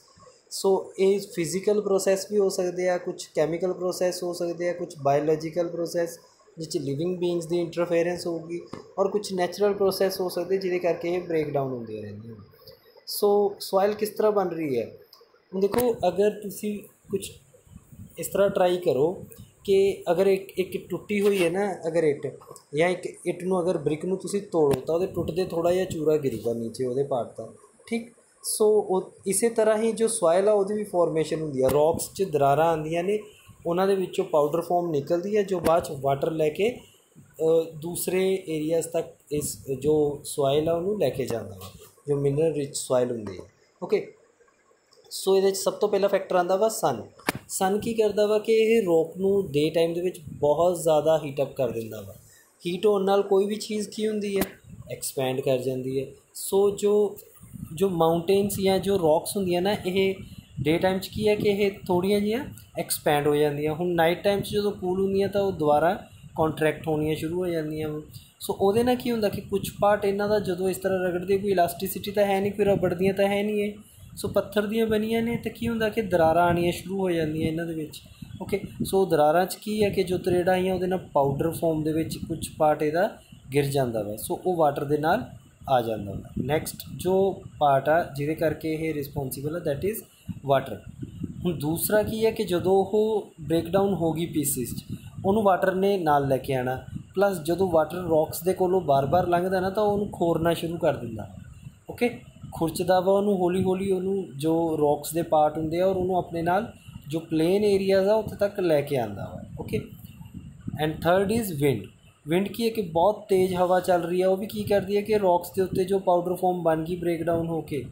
ਸੋ ਇਹ ਫਿਜ਼ੀਕਲ ਪ੍ਰੋਸੈਸ ਵੀ ਹੋ ਸਕਦੇ ਆ, ਕੁਛ ਕੈਮੀਕਲ ਪ੍ਰੋਸੈਸ ਹੋ ਸਕਦੇ ਆ, ਕੁਛ ਬਾਇਓਲੋਜੀਕਲ ਪ੍ਰੋਸੈਸ ਜਿਸ 'ਚ ਲਿਵਿੰਗ ਬੀਇੰਗਸ ਦੀ ਇੰਟਰਫੇਰੈਂਸ ਹੋਊਗੀ, ਔਰ ਕੁਛ ਨੈਚੁਰਲ ਪ੍ਰੋਸੈਸ ਹੋ ਸਕਦੇ ਜਿਹਦੇ ਕਰਕੇ ਇਹ ਬ੍ਰੇਕਡਾਊਨ ਹੁੰਦੀਆਂ ਰਹਿੰਦੀਆਂ। ਸੋ ਸੋਇਲ ਕਿਸ ਤਰ੍ਹਾਂ ਬਣ ਰਹੀ ਹੈ? ਹੁਣ ਦੇਖੋ, ਅਗਰ ਤੁਸੀਂ ਕੁਛ ਇਸ ਤਰ੍ਹਾਂ ਟਰਾਈ ਕਰੋ ਕਿ ਅਗਰ ਇੱਕ ਟੁੱਟੀ ਹੋਈ ਹੈ ਨਾ, ਅਗਰ ਇੱਟ ਜਾਂ ਇੱਕ ਇੱਟ ਨੂੰ, ਅਗਰ ਬ੍ਰਿਕ ਨੂੰ ਤੁਸੀਂ ਤੋੜੋ ਤਾਂ ਉਹਦੇ ਟੁੱਟਦੇ ਥੋੜ੍ਹਾ ਜਿਹਾ ਚੂਰਾ ਗਿਰੂਗਾ ਨੀਚੇ ਉਹਦੇ ਪਾਰਟ ਦਾ, ਠੀਕ। ਸੋ ਉਹ ਇਸੇ ਤਰ੍ਹਾਂ ਹੀ ਜੋ ਸੋਇਲ ਆ ਉਹਦੀ ਵੀ ਫੋਰਮੇਸ਼ਨ ਹੁੰਦੀ ਆ। ਰੌਕਸ 'ਚ ਦਰਾਰਾਂ ਆਉਂਦੀਆਂ ਨੇ, ਉਹਨਾਂ ਦੇ ਵਿੱਚੋਂ ਪਾਊਡਰ ਫੋਮ ਨਿਕਲਦੀ ਹੈ ਜੋ ਬਾਅਦ 'ਚ ਵਾਟਰ ਲੈ ਕੇ ਦੂਸਰੇ ਏਰੀਆਜ਼ ਤੱਕ ਇਸ ਜੋ ਸੋਇਲ ਆ ਉਹਨੂੰ ਲੈ ਕੇ ਜਾਂਦਾ ਵਾ, ਜੋ ਮਿਨਰਲ ਰਿਚ ਸੋਇਲ ਹੁੰਦੀ ਹੈ। ਓਕੇ, ਸੋ ਇਹਦੇ 'ਚ ਸਭ ਤੋਂ ਪਹਿਲਾ ਫੈਕਟਰ ਆਉਂਦਾ ਵਾ ਸਨ। ਸਨ ਕੀ ਕਰਦਾ ਵਾ ਕਿ ਇਹ ਰੌਕ ਨੂੰ ਡੇ ਟਾਈਮ ਦੇ ਵਿੱਚ ਬਹੁਤ ਜ਼ਿਆਦਾ ਹੀਟਅਪ ਕਰ ਦਿੰਦਾ ਵਾ। ਹੀਟ ਹੋਣ ਨਾਲ ਕੋਈ ਵੀ ਚੀਜ਼ ਕੀ ਹੁੰਦੀ ਹੈ? ਐਕਸਪੈਂਡ ਕਰ ਜਾਂਦੀ ਹੈ। ਸੋ ਜੋ ਮਾਊਂਟੇਨਸ ਜਾਂ ਜੋ ਰੌਕਸ ਹੁੰਦੀਆਂ ਨਾ, ਇਹ ਡੇ ਟਾਈਮ 'ਚ ਕੀ ਹੈ ਕਿ ਇਹ ਥੋੜ੍ਹੀਆਂ ਜਿਹੀਆਂ ਐਕਸਪੈਂਡ ਹੋ ਜਾਂਦੀਆਂ। ਹੁਣ ਨਾਈਟ ਟਾਈਮ 'ਚ ਜਦੋਂ ਕੂਲ ਹੁੰਦੀਆਂ ਤਾਂ ਉਹ ਦੁਬਾਰਾ ਕੰਟਰੈਕਟ ਹੋਣੀਆਂ ਸ਼ੁਰੂ ਹੋ ਜਾਂਦੀਆਂ। ਸੋ ਉਹਦੇ ਨਾਲ ਕੀ ਹੁੰਦਾ ਕਿ ਕੁਛ ਪਾਰਟ ਇਹਨਾਂ ਦਾ ਜਦੋਂ ਇਸ ਤਰ੍ਹਾਂ ਰਗੜਦੇ, ਕੋਈ ਇਲਾਸਟੀਸਿਟੀ ਤਾਂ ਹੈ ਨਹੀਂ, ਕੋਈ ਰਬੜ ਦੀਆਂ ਤਾਂ ਹੈ ਨਹੀਂ ਇਹ, ਸੋ ਪੱਥਰ ਦੀਆਂ ਬਣੀਆਂ ਨੇ, ਤਾਂ ਕੀ ਹੁੰਦਾ ਕਿ ਦਰਾਰਾਂ ਆਉਣੀਆਂ ਸ਼ੁਰੂ ਹੋ ਜਾਂਦੀਆਂ ਇਹਨਾਂ ਦੇ ਵਿੱਚ। ਓਕੇ, ਸੋ ਦਰਾਰਾਂ 'ਚ ਕੀ ਹੈ ਕਿ ਜੋ ਤਰੇੜਾਂ ਆਈਆਂ ਉਹਦੇ ਨਾਲ ਪਾਊਡਰ ਫੋਮ ਦੇ ਵਿੱਚ ਕੁਛ ਪਾਰਟ ਇਹਦਾ ਗਿਰ ਜਾਂਦਾ ਵਾ। ਸੋ ਉਹ ਵਾਟਰ ਦੇ ਨਾਲ ਆ ਜਾਂਦਾ ਵਾ। ਨੈਕਸਟ ਜੋ ਪਾਰਟ ਆ ਜਿਹਦੇ ਕਰਕੇ ਇਹ ਰਿਸਪੋਂਸੀਬਲ ਹੈ, ਦੈਟ ਇਜ਼ ਵਾਟਰ। ਹੁਣ ਦੂਸਰਾ ਕੀ ਹੈ ਕਿ ਜਦੋਂ ਉਹ ਬ੍ਰੇਕਡਾਊਨ ਹੋ ਗਈ ਪੀਸਿਸ 'ਚ, ਉਹਨੂੰ ਵਾਟਰ ਨੇ ਨਾਲ ਲੈ ਕੇ ਆਉਣਾ। ਪਲੱਸ ਜਦੋਂ ਵਾਟਰ ਰੌਕਸ ਦੇ ਕੋਲੋਂ ਬਾਰ-ਬਾਰ ਲੰਘਦਾ ਨਾ ਤਾਂ ਉਹਨੂੰ ਖੋਰਨਾ ਸ਼ੁਰੂ ਕਰ ਦਿੰਦਾ। ਓਕੇ, ਖੁਰਚਦਾ ਵਾ ਉਹਨੂੰ ਹੌਲੀ ਹੌਲੀ, ਉਹਨੂੰ ਜੋ ਰੌਕਸ ਦੇ ਪਾਰਟ ਹੁੰਦੇ ਆ, ਔਰ ਉਹਨੂੰ ਆਪਣੇ ਨਾਲ ਜੋ ਪਲੇਨ ਏਰੀਆਜ਼ ਆ ਉੱਥੇ ਤੱਕ ਲੈ ਕੇ ਆਉਂਦਾ ਵਾ। Okay, and third is wind. Wind ਕੀ ਹੈ ਕਿ ਬਹੁਤ ਤੇਜ਼ ਹਵਾ ਚੱਲ ਰਹੀ ਹੈ, ਉਹ ਵੀ ਕੀ ਕਰਦੀ ਹੈ ਕਿ ਰੌਕਸ ਦੇ ਉੱਤੇ ਜੋ ਪਾਊਡਰ ਫੋਮ ਬਣ ਗਈ ਬ੍ਰੇਕਡਾਊਨ ਹੋ ਕੇ,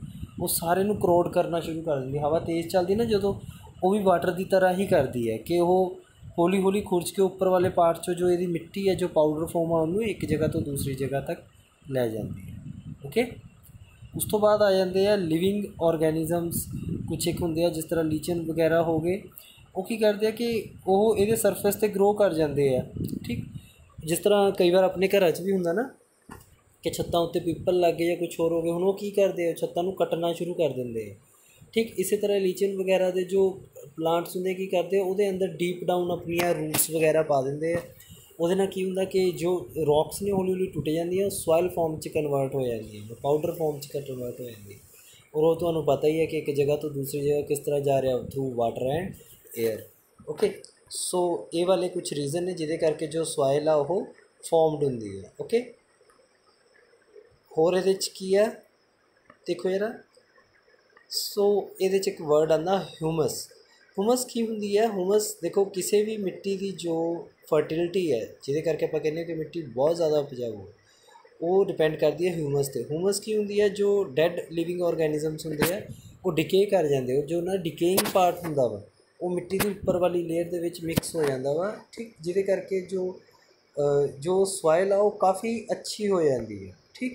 ਉਹ ਸਾਰੇ ਨੂੰ ਕਰੋਡ ਕਰਨਾ ਸ਼ੁਰੂ ਕਰ ਦਿੰਦੀ। ਹਵਾ ਤੇਜ਼ ਚੱਲਦੀ ਨਾ ਜਦੋਂ, ਉਹ ਵੀ ਵਾਟਰ ਦੀ ਤਰ੍ਹਾਂ ਹੀ ਕਰਦੀ ਹੈ ਕਿ ਉਹ हौली हौली खुरच के उपर वाले पार्ट चो जो ये मिट्टी है जो पाउडर फॉर्म आ उन्होंने एक जगह तो दूसरी जगह तक लै जाती है। ओके, उस तो बाद आ जाते हैं लिविंग ऑर्गेनिजम्स। कुछ एक होंगे जिस तरह लीचन वगैरह हो गए, वो की करते हैं कि वो ये सरफेस ते ग्रो कर जाते हैं। ठीक, जिस तरह कई बार अपने घर भी होंगे ना कि छत्तां उत्ते पीपल लग गए या कुछ होर हो गए, हुण वो की करते हैं छत्तां नूं कट्टना शुरू कर देंगे। ठीक, इस तरह लीचन वगैरह के जो प्लांट्स होंगे की करते हैं, वो अंदर डीप डाउन अपनिया रूट्स वगैरह पा देंगे। ਉਹਦੇ ਨਾਲ ਕੀ ਹੁੰਦਾ कि जो रॉक्स ने हौली हौली टुट ਜਾਂਦੀਆਂ, सॉइल फॉर्म च कन्वर्ट हो ਜਾਂਦੀਆਂ, पाउडर फॉर्म च कन्वर्ट हो ਜਾਂਦੀ। और वो ਤੁਹਾਨੂੰ पता ही है कि एक जगह तो दूसरी जगह किस तरह जा रहा through water and air. Okay, so ये वाले कुछ रीजन ने जिहदे करके जो सॉइल आ वो फॉर्मड होंदी है। ओके, होर इहदे च की है देखो जरा, सो ये एक वर्ड आंदा ह्यूमस। ह्यूमस की होंदी है? ह्यूमस देखो किसी भी मिट्टी की जो फर्टिलिटी है जिहदे करके आपां कहने कि मिट्टी बहुत ज़्यादा उपजाऊ है, वो डिपेंड करती है ह्यूमस ते। ह्यूमस की होंदी है? जो डैड लिविंग ऑर्गेनिजम्स होंदे आ वो डिके कर जाते, और जो उन्होंने डिकेइंग पार्ट होंदा वा वो मिट्टी की उपर वाली लेयर दे विच मिक्स हो जाता वा। ठीक, जिहदे करके जो सॉइल आ वो काफ़ी अच्छी हो जाती है। ठीक,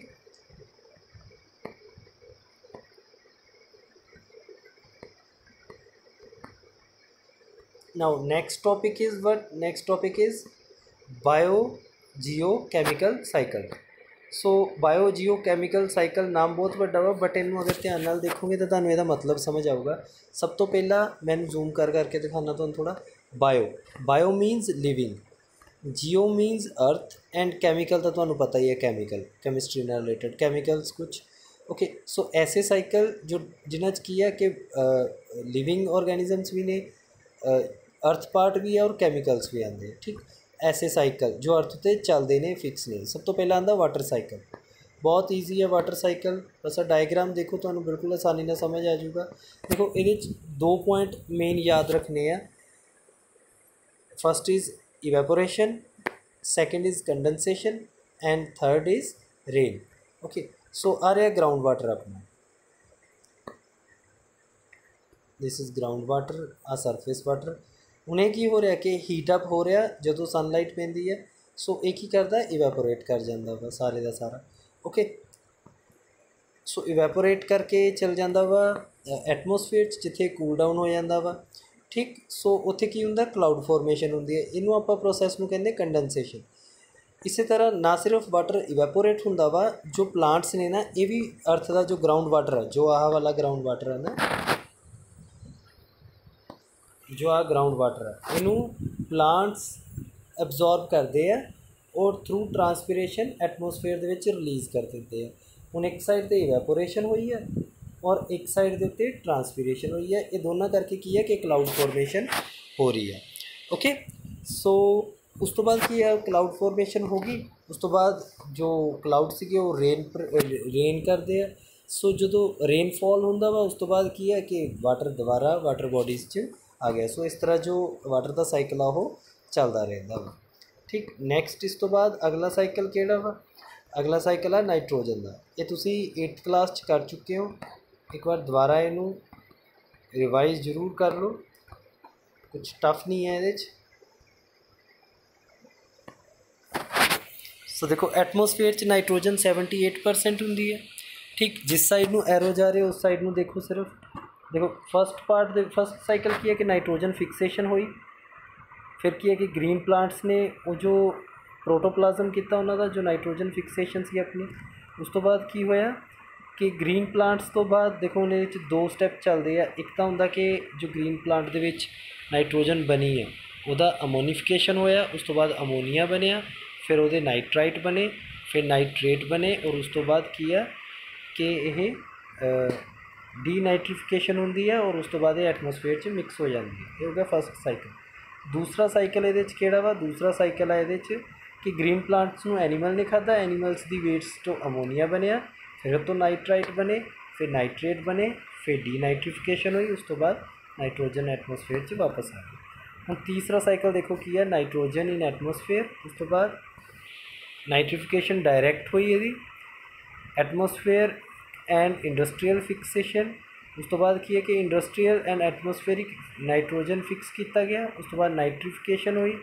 now next topic is what? Next topic is biogeochemical cycle. So biogeochemical cycle नाम बहुत बड़ा वा, बट इनू अगर ध्यान नाल देखोगे तो तुहानू इहदा मतलब समझ आऊगा। सब तो पहला मैंने जूम कर करके दिखाना तुहानू थोड़ा। Bio मीनस living, Jio मीनस earth, and chemical तो तुहानू पता ही है, केमिकल कैमिस्ट्री नाल रिलेटेड कैमिकल्स कुछ। ओके, सो ऐसे साइकिल जो जिन्हां च की है कि लिविंग ऑर्गेनिजम्स भी ने, अर्थ पार्ट भी है और कैमिकल्स भी आते हैं। ठीक, ऐसे साइकिल जो अर्थ ते चलते हैं फिक्स नहीं। सब तो पहला आंदा वाटर साइकिल, बहुत ईजी है वाटर साइकिल। बस डायग्राम देखो तो बिल्कुल आसानी से समझ आ जाऊगा। देखो ये 2 पॉइंट मेन याद रखने हैं। First is evaporation, second is condensation, and third is rain. Okay, so आ रहा ग्राउंड वाटर अपना, दिस इज़ ग्राउंड वाटर, आ सरफेस वाटर। उन्हें की हो रहा कि हीट अप हो रहा जो सनलाइट पैंदी है, सो एक ही करता इवेपोरेट कर जाता वा सारे का सारा। ओके, सो इवेपोरेट करके चल जाता वा एटमोसफेयर जिथे कूल डाउन हो जाता वा। ठीक, सो उत्थे की हुंदा क्लाउड फॉर्मेशन होंदी है। इनू आपां प्रोसैस नूं कहंदे कंडेंसेशन। इस तरह ना सिर्फ वाटर इवेपोरेट होंदा वा, जो प्लांट्स ने ना ये भी अर्थ का जो ग्राउंड वाटर है, जो आह वाला ग्राउंड वाटर है ना, जो आ ग्राउंड वाटर है, इनू प्लांट्स एब्जॉर्ब करते हैं और थ्रू ट्रांसपीरेशन एटमोसफेयर दे विच रिलीज़ कर देते हैं। हुण एक साइड ते इवेपोरेशन हुई है और एक साइड के उत्ते ट्रांसपीरेशन हुई है। ये दोनों करके की है कि क्लाउड फॉर्मेशन हो रही है। ओके, सो उस तो बाद की है क्लाउड फॉर्मेशन होगी। उस तो बाद जो क्लाउड सी वो रेन करते हैं। सो जो रेनफॉल होंदा वा उस तो बाद की है कि वाटर दोबारा वाटर बॉडीज़ च आ गया। सो इस तरह जो वाटर का साइकिल आ वो चलता रहता वा। ठीक, नैक्सट इस तो बाद अगला साइकिल किहड़ा वा? अगला साइकिल है नाइट्रोजन का। ये तुसी 8th क्लास च कर चुके हो, एक बार दोबारा इनू रिवाइज जरूर कर लो, कुछ टफ नहीं है ये। सो देखो एटमोसफेयर च नाइट्रोजन 78% होंदी है। ठीक, जिस साइड नू एरो जा रहे हो उस साइड नू देखो सिर्फ। देखो फर्स्ट साइकिल की है कि नाइट्रोजन फिक्सेशन हुई, फिर की है कि ग्रीन प्लांट्स ने वो जो प्रोटोप्लाज्म किया उन्होंने जो नाइट्रोजन फिक्सेशन सी अपनी। उस तो बाद की होया कि ग्रीन प्लांट्स तो बाद देखो उन्हें 2 स्टैप चलते हैं। एक तो होंदा कि जो ग्रीन प्लांट दे विच नाइट्रोजन बनी है वह अमोनीफिकेशन होया, उस तो बाद अमोनीया बनया, फिर वो नाइट्राइट बने, फिर नाइट्रेट बने, और उस तो बाद की है कि यह डी नाइट्रीफिकेशन होंदी है और उस तो बाद एटमोसफेयर च मिक्स हो जाती है। ये हो गया फर्स्ट साइकिल। दूसरा साइकिल ये किहड़ा वा? दूसरा साइकिल है ये कि ग्रीन प्लांट्स नूं एनीमल ने खादा, एनीमल्स की वेस्ट तो अमोनीया बनया, फिर तो नाइट्राइट बने, फिर नाइट्रेट बने, फिर डी नाइट्रीफिकेशन हुई, उस तो बाद नाइट्रोजन एटमोसफेयर च वापस आ गया। हम तीसरा साइकिल देखो की है नाइट्रोजन इन एटमोसफेयर, उस तो बाद नाइट्रीफिकेशन डायरैक्ट हुई, यदि एटमोसफेयर एंड इंडस्ट्रियल फिक्सेशन, उस तो बाद की है कि industrial and atmospheric nitrogen fix किया गया, उस तो बाद नाइट्रिफिकेशन हुई,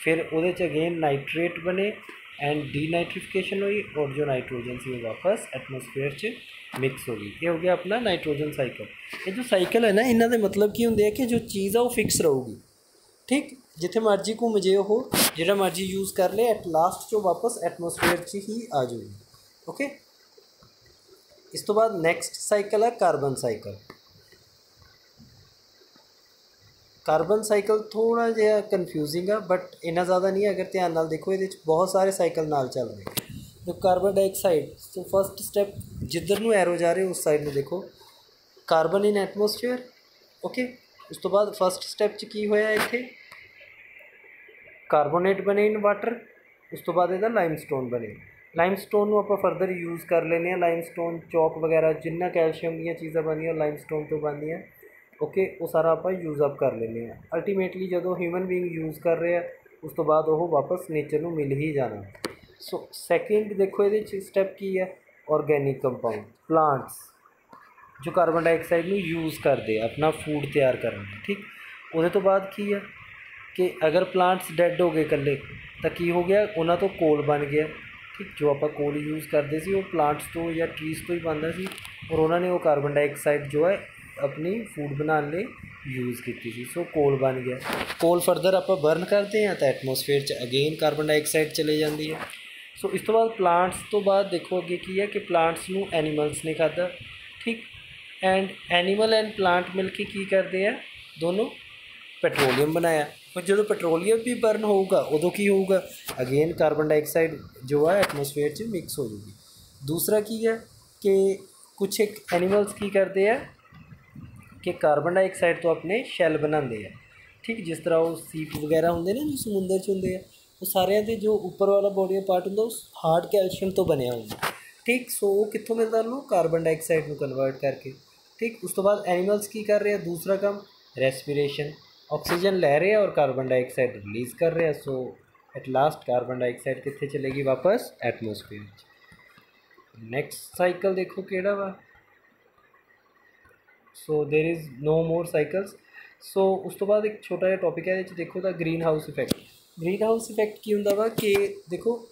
फिर वो अगेन नाइट्रेट बने एंड डी नाइट्रिफिकेशन हुई और जो नाइट्रोजन सी वो वापस एटमोसफेयर च मिक्स हो गई। ये हो गया अपना नाइट्रोजन साइकिल। ये जो साइकिल है ना, इन्हों के मतलब की होंगे कि जो चीज़ है वो फिक्स रहूगी, ठीक, जिथे मर्जी घूम जे वो जो मर्जी यूज़ कर ले, एट लास्ट जो वापस एटमोसफेयर च ही आ जाएगी। ओके, इस तो बाद नैक्सट साइकिल है कार्बन साइकिल। कार्बन साइकिल थोड़ा जिहा कन्फ्यूजिंग है बट इन्ना ज़्यादा नहीं है, अगर ध्यान नाल देखो ये बहुत सारे साइकिल नाल चल रहे। तो कार्बन डाइऑक्साइड, तो फस्ट स्टैप जिधर नूं एरो जा रहे उस साइड में देखो, कार्बन इन एटमोसफेयर। ओके, उस तो बाद फस्ट स्टैप च की होया इत्थे कार्बोनेट बने इन वाटर, उस तो बाद इहदा लाइमस्टोन बने। लाइमस्टोन नूं आपां फरदर यूज़ कर लेने, लाइमस्टोन चौक वगैरह जिन्ना कैल्शियम दी चीज़ां बनदियां लाइमस्टोन तो बनदियां। ओके, वो सारा आप यूज़ अप कर लेने। अल्टीमेटली जो ह्यूमन बीइंग यूज़ कर रहे हैं उस तो बाद वो वापस नेचर में मिल ही जाना। सो सैकेंड देखो ये स्टैप की है ऑर्गैनिक कंपाउंड, प्लांट्स जो कार्बन डाइऑक्साइड में यूज़ करते अपना फूड तैयार करने। ठीक, वो तो बाद की है कि अगर प्लांट्स डैड हो गए कल्ले तो की हो गया, उन्होंने तो कोल बन गया। ठीक, जो आप कोल यूज़ करते सी वो प्लांट्स तो या ट्रीज़ तो ही बनता सी, और उन्होंने वो कार्बन डाइऑक्साइड जो है अपनी फूड बनाने यूज़ की थी। सो कोल बन गया, कोल फरदर आप बर्न करते हैं तो एटमोसफेयर च अगेन कार्बन डाइऑक्साइड चले जाती है। सो इस तो बाद प्लांट्स तो बाद देखो अगे की है कि प्लांट्स नू एनीमल्स ने खादा। ठीक, एंड एनीमल एंड प्लांट मिल के की करते हैं दोनों पेट्रोलियम बनाया, और जो पेट्रोलियम भी बर्न होगा उदों की होगा अगेन कार्बन डाइऑक्साइड जो है एटमोसफेयर च मिक्स हो जाएगी। दूसरा की है कि कुछ एक एनीमल्स की करते हैं कि कार्बन डाइऑक्साइड तो अपने शैल बनाते हैं। ठीक, जिस तरह वो सीप वगैरह होंगे ना जो समुंदर च होंगे, वो सारे के जो ऊपर वाला बॉडी पार्ट होंगे उस हार्ड कैल्शियम तो बनया होंगे। ठीक, सो वो कितों मिलता उन्होंने कार्बन डाइऑक्साइड में कन्वर्ट करके। ठीक, उस तो बाद एनीमल्स की कर रहे हैं दूसरा काम रेस्पिरेशन, ऑक्सीजन ले रहे हैं और कार्बन डाइऑक्साइड रिलीज़ कर रहे हैं। So at last carbon dioxide कितने चलेगी वापस एटमोसफेयर। नैक्सट साइकिल देखो केड़ा वा, so there is no more cycles. So उस तो बाद एक छोटा जिहा टॉपिक है देखो the green house effect. Green house effect की होंदा वा कि देखो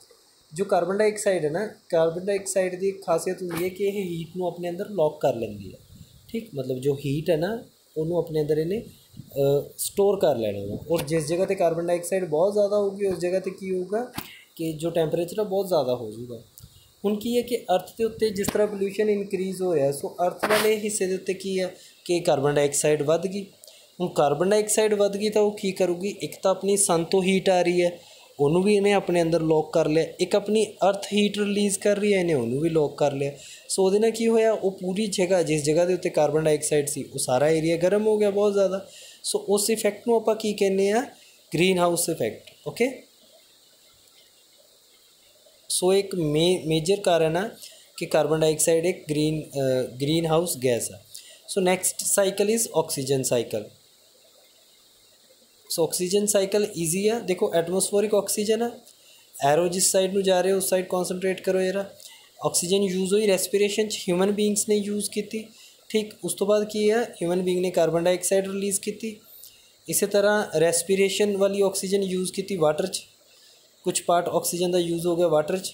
जो कार्बन डाइऑक्साइड है ना, कार्बन डाइऑक्साइड की खासियत होंदी है कि यह हीट नूं अपने अंदर लॉक कर लेंदी है। ठीक, मतलब जो हीट है ना उन्होंने अपने अंदर इन्हें स्टोर कर लेना वा, और जिस जगह पर कार्बन डाइऑक्साइड बहुत ज़्यादा होगी उस जगह पर की होगा कि जो टैंपरेचर है बहुत ज़्यादा हो जाएगा। ਹੁਣ ਕੀ है कि अर्थ के उत्ते जिस तरह पोल्यूशन इनक्रीज़ होया, सो अर्थ वाले हिस्से के उत्ते की है कि कार्बन डाइऑक्साइड वध गई। हूँ कार्बन डाइऑक्साइड वध गई तो वो की करूगी, एक तो अपनी सन तो हीट आ रही है उन्होंने भी इन्हें अपने अंदर लॉक कर लिया, एक अपनी अर्थ हीट रिलीज़ कर रही है इन्हें उन्होंने भी लॉक कर लिया। सो वो नाल की होया वो पूरी जगह जिस जगह के उत्ते कार्बन डाइऑक्साइड सी वो सारा एरिया गर्म हो गया बहुत ज़्यादा। सो उस इफेक्ट में आपां की कहने आ ग्रीन हाउस इफेक्ट। ओके, सो एक मेजर कारण है कि कार्बन डाइऑक्साइड एक ग्रीन हाउस गैस है। So next cycle is oxygen cycle. So oxygen cycle easy है, देखो एटमोसफेरिक ऑक्सीजन है, एरो जिस साइड में जा रहे हो उस साइड कॉन्सनट्रेट करो जरा। ऑक्सीजन यूज़ हुई रेस्पिरेशन ह्यूमन बींग्स ने यूज़ की थी। ठीक, उस तो बाद की है ह्यूमन बींग ने कार्बन डाइऑक्साइड रिलीज़ की थी। इसी तरह रेस्पिरेशन वाली ऑक्सीजन यूज़ की थी वाटर च, कुछ पार्ट ऑक्सीजन का यूज़ हो गया वाटर च।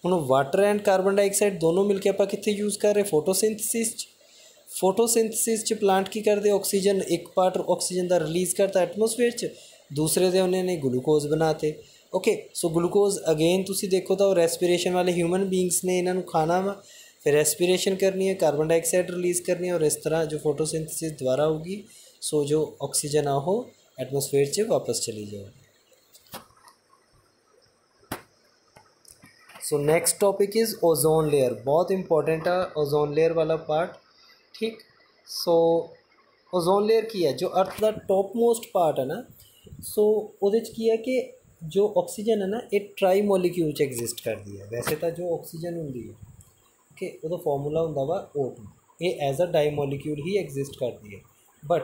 हुण वाटर एंड कार्बन डाइऑक्साइड दोनों मिलके आप कित्थे यूज़ कर रहे फोटोसिंथसिस च। फोटोसिंथसिस च प्लांट की करते ऑक्सीजन एक पार्ट ऑक्सीजन का रिलीज़ करता एटमोसफेयर च, दूसरे दे उन्होंने ग्लूकोज बनाते। ओके, सो ग्लूकोज अगेन तुसी देखो तो रेस्पिरेशन वाले ह्यूमन बींग्स ने इन्हों खाना वा, फिर रेस्पिरेशन करनी है, कार्बन डाइऑक्साइड रिलीज़ करनी है, और इस तरह जो फोटोसिंथसिस दोबारा होगी सो जो ऑक्सीजन आ हो एटमोसफेयर च वापस चली जाएगी। So next topic is ozone layer, बहुत इंपॉर्टेंट है ओजोन लेयर वाला पार्ट। ठीक, सो ओजोन लेयर की है जो अर्थ का टॉप मोस्ट पार्ट है ना, सो वो की है कि जो ऑक्सीजन है ना ये ट्राई मॉलिक्यूल च एग्जिस्ट करती है। वैसे तो जो ऑक्सीजन होंगी है ओके वो फॉर्मूला होंदा वा O2, ये एज अ डाई मॉलिक्यूल ही एग्जिस्ट करती है, बट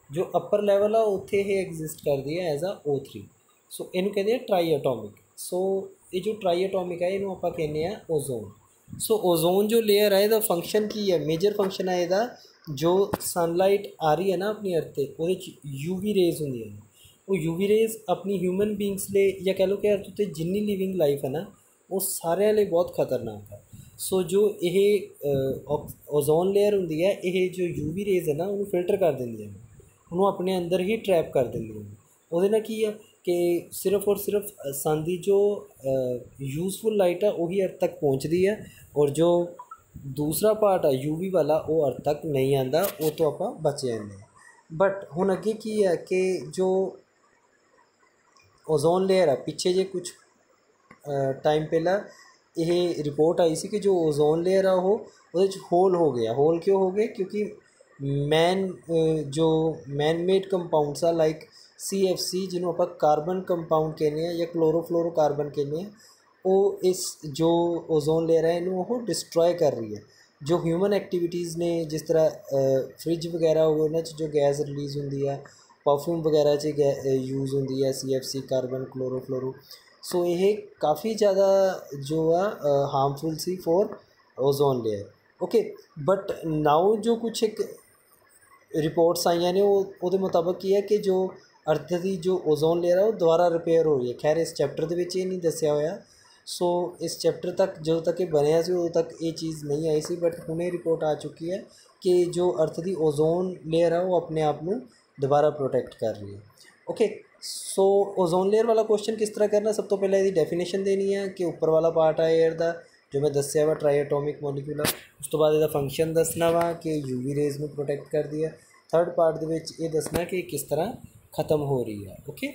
जो अपर लैवल है उत्थे ये एग्जिस्ट करती है एज अ O3। सो इनू कहते हैं ट्राई एटॉमिक। सो ये जो ट्राई एटॉमिक है इन्हों आप कहने ओजोन। सो ओजोन जो लेयर है इसका फंक्शन की है, मेजर फंक्शन है इसका ਜੋ ਸਨਲਾਈਟ ਆ ਰਹੀ ਹੈ ਨਾ ਆਪਣੀ ਅਰਥ 'ਤੇ, ਉਹਦੇ 'ਚ UV ਰੇਜ਼ ਹੁੰਦੀਆਂ ਨੇ। ਉਹ UV ਰੇਜ਼ ਆਪਣੀ ਹਿਊਮਨ ਬੀਂਗਸ ਲਈ ਜਾਂ ਕਹਿ ਲਓ ਕਿ ਅਰਥ ਉੱਤੇ ਜਿੰਨੀ ਲਿਵਿੰਗ ਲਾਈਫ ਹੈ ਨਾ, ਉਹ ਸਾਰਿਆਂ ਲਈ ਬਹੁਤ ਖਤਰਨਾਕ ਹੈ। ਸੋ ਜੋ ਇਹ ਓਜ਼ੋਨ ਲੇਅਰ ਹੁੰਦੀ ਹੈ, ਇਹ ਜੋ UV ਰੇਜ਼ ਹੈ ਨਾ ਉਹਨੂੰ ਫਿਲਟਰ ਕਰ ਦਿੰਦੀਆਂ ਨੇ, ਉਹਨੂੰ ਆਪਣੇ ਅੰਦਰ ਹੀ ਟਰੈਪ ਕਰ ਦਿੰਦੀਆਂ ਨੇ। ਉਹਦੇ ਨਾਲ ਕੀ ਆ ਕਿ ਸਿਰਫ ਔਰ ਸਿਰਫ ਸਨ ਦੀ ਜੋ ਯੂਜ਼ਫੁਲ ਲਾਈਟ ਆ ਉਹੀ ਅਰਥ ਤੱਕ ਪਹੁੰਚਦੀ ਹੈ, ਔਰ ਜੋ ਦੂਸਰਾ ਪਾਰਟ ਆ UV ਵਾਲਾ ਉਹ ਅਰਥ ਤੱਕ ਨਹੀਂ ਆਉਂਦਾ, ਉਹ ਤੋਂ ਆਪਾਂ ਬਚ ਜਾਂਦੇ ਹਾਂ। ਬਟ ਹੁਣ ਅੱਗੇ ਕੀ ਹੈ ਕਿ ਜੋ ਓਜ਼ੋਨ ਲੇਅਰ ਆ, ਪਿੱਛੇ ਜੇ ਕੁਛ ਟਾਈਮ ਪਹਿਲਾਂ ਇਹ ਰਿਪੋਰਟ ਆਈ ਸੀ ਕਿ ਜੋ ਓਜ਼ੋਨ ਲੇਅਰ ਆ ਉਹ ਉਹਦੇ 'ਚ ਹੋਲ ਹੋ ਗਿਆ। ਹੋਲ ਕਿਉਂ ਹੋ ਗਏ? ਕਿਉਂਕਿ ਜੋ ਮੈਨ ਮੇਡ ਕੰਪਾਊਂਡਸ ਆ ਲਾਈਕ CFC, ਜਿਹਨੂੰ ਆਪਾਂ ਕਾਰਬਨ ਕੰਪਾਊਂਡ ਕਹਿੰਦੇ ਹਾਂ ਜਾਂ ਕਲੋਰੋਫਲੋਰੋਕਾਰਬਨ ਕਹਿੰਦੇ ਹਾਂ, ਉਹ ਇਸ ਜੋ ਓਜ਼ੋਨ ਲੇਅਰ ਹੈ ਇਹਨੂੰ ਉਹ ਡਿਸਟਰੋਏ ਕਰ ਰਹੀ ਹੈ। ਜੋ ਹਿਊਮਨ ਐਕਟੀਵਿਟੀज़ ਨੇ, ਜਿਸ ਤਰ੍ਹਾਂ ਫਰਿੱਜ ਵਗੈਰਾ ਹੋ ਗਏ, ਉਹਨਾਂ 'ਚ ਜੋ ਗੈਸ ਰਿਲੀਜ਼ ਹੁੰਦੀ ਹੈ, ਪਰਫਿਊਮ ਵਗੈਰਾ 'ਚ ਯੂਜ਼ ਹੁੰਦੀ ਹੈ CFC, ਕਾਰਬਨ, ਕਲੋਰੋਫਲੋਰੋ। ਸੋ ਇਹ ਕਾफ़ੀ ਜ਼ਿਆਦਾ ਜੋ ਆ harmful C for ozone layer. Okay, but now ਜੋ ਕੁਛ ਇੱਕ ਰਿਪੋਰਟਸ ਆਈਆਂ ਨੇ ਉਹਦੇ ਮੁਤਾਬਕ ਕੀ ਹੈ ਕਿ ਜੋ ਅਰਥ ਦੀ ਜੋ ਓਜ਼ੋਨ ਲੇਅਰ ਹੈ ਉਹ ਦੁਬਾਰਾ ਰਿਪੇਅਰ ਹੋ ਰਹੀ ਹੈ। ਖੈਰ ਇਸ ਚੈਪਟਰ ਦੇ ਵਿੱਚ ਇਹ ਨਹੀਂ ਦੱਸਿਆ ਹੋਇਆ। ਸੋ ਇਸ ਚੈਪਟਰ ਤੱਕ ਜਦੋਂ ਤੱਕ ਇਹ ਬਣਿਆ ਸੀ ਉਦੋਂ ਤੱਕ ਇਹ ਚੀਜ਼ ਨਹੀਂ ਆਈ ਸੀ, ਬਟ ਹੁਣ ਇਹ ਰਿਪੋਰਟ ਆ ਚੁੱਕੀ ਹੈ ਕਿ ਜੋ ਅਰਥ ਦੀ ਓਜ਼ੋਨ ਲੇਅਰ ਹੈ ਉਹ ਆਪਣੇ ਆਪ ਨੂੰ ਦੁਬਾਰਾ ਪ੍ਰੋਟੈਕਟ ਕਰ ਰਹੀ ਹੈ। ਓਕੇ, ਸੋ ਓਜ਼ੋਨ ਲੇਅਰ ਵਾਲਾ ਕੁਐਸਚਨ ਕਿਸ ਤਰ੍ਹਾਂ ਕਰਨਾ? ਸਭ ਤੋਂ ਪਹਿਲਾਂ ਇਹਦੀ ਡੈਫੀਨੇਸ਼ਨ ਦੇਣੀ ਹੈ ਕਿ ਉੱਪਰ ਵਾਲਾ ਪਾਰਟ ਆ ਏਅਰ ਦਾ ਜੋ ਮੈਂ ਦੱਸਿਆ ਵਾ ਟਰਾਈ ਐਟੋਮਿਕ ਮੋਲੀਕੂਲ। ਉਸ ਤੋਂ ਬਾਅਦ ਇਹਦਾ ਫੰਕਸ਼ਨ ਦੱਸਣਾ ਵਾ ਕਿ UV ਰੇਜ਼ ਨੂੰ ਪ੍ਰੋਟੈਕਟ ਕਰਦੀ ਹੈ। ਥਰਡ ਪਾਰਟ ਦੇ ਵਿੱਚ ਇਹ ਦੱਸਣਾ ਕਿ ਕਿਸ ਤਰ੍ਹਾਂ ख़त्म हो रही है। ओके,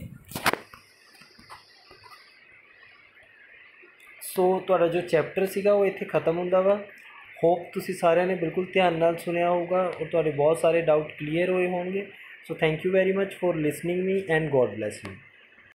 सो ਤੁਹਾਡਾ ਜੋ ਚੈਪਟਰ ਸੀਗਾ ਉਹ ਇੱਥੇ ख़त्म ਹੁੰਦਾ ਵਾ। ਹੋਪ ਤੁਸੀਂ ਸਾਰਿਆਂ ਨੇ ਬਿਲਕੁਲ ਧਿਆਨ ਨਾਲ ਸੁਣਿਆ ਹੋਊਗਾ ਔਰ ਤੁਹਾਡੇ ਬਹੁਤ ਸਾਰੇ ਡਾਊਟ ਕਲੀਅਰ ਹੋਏ ਹੋਣਗੇ। So thank you very much for listening me and god bless you.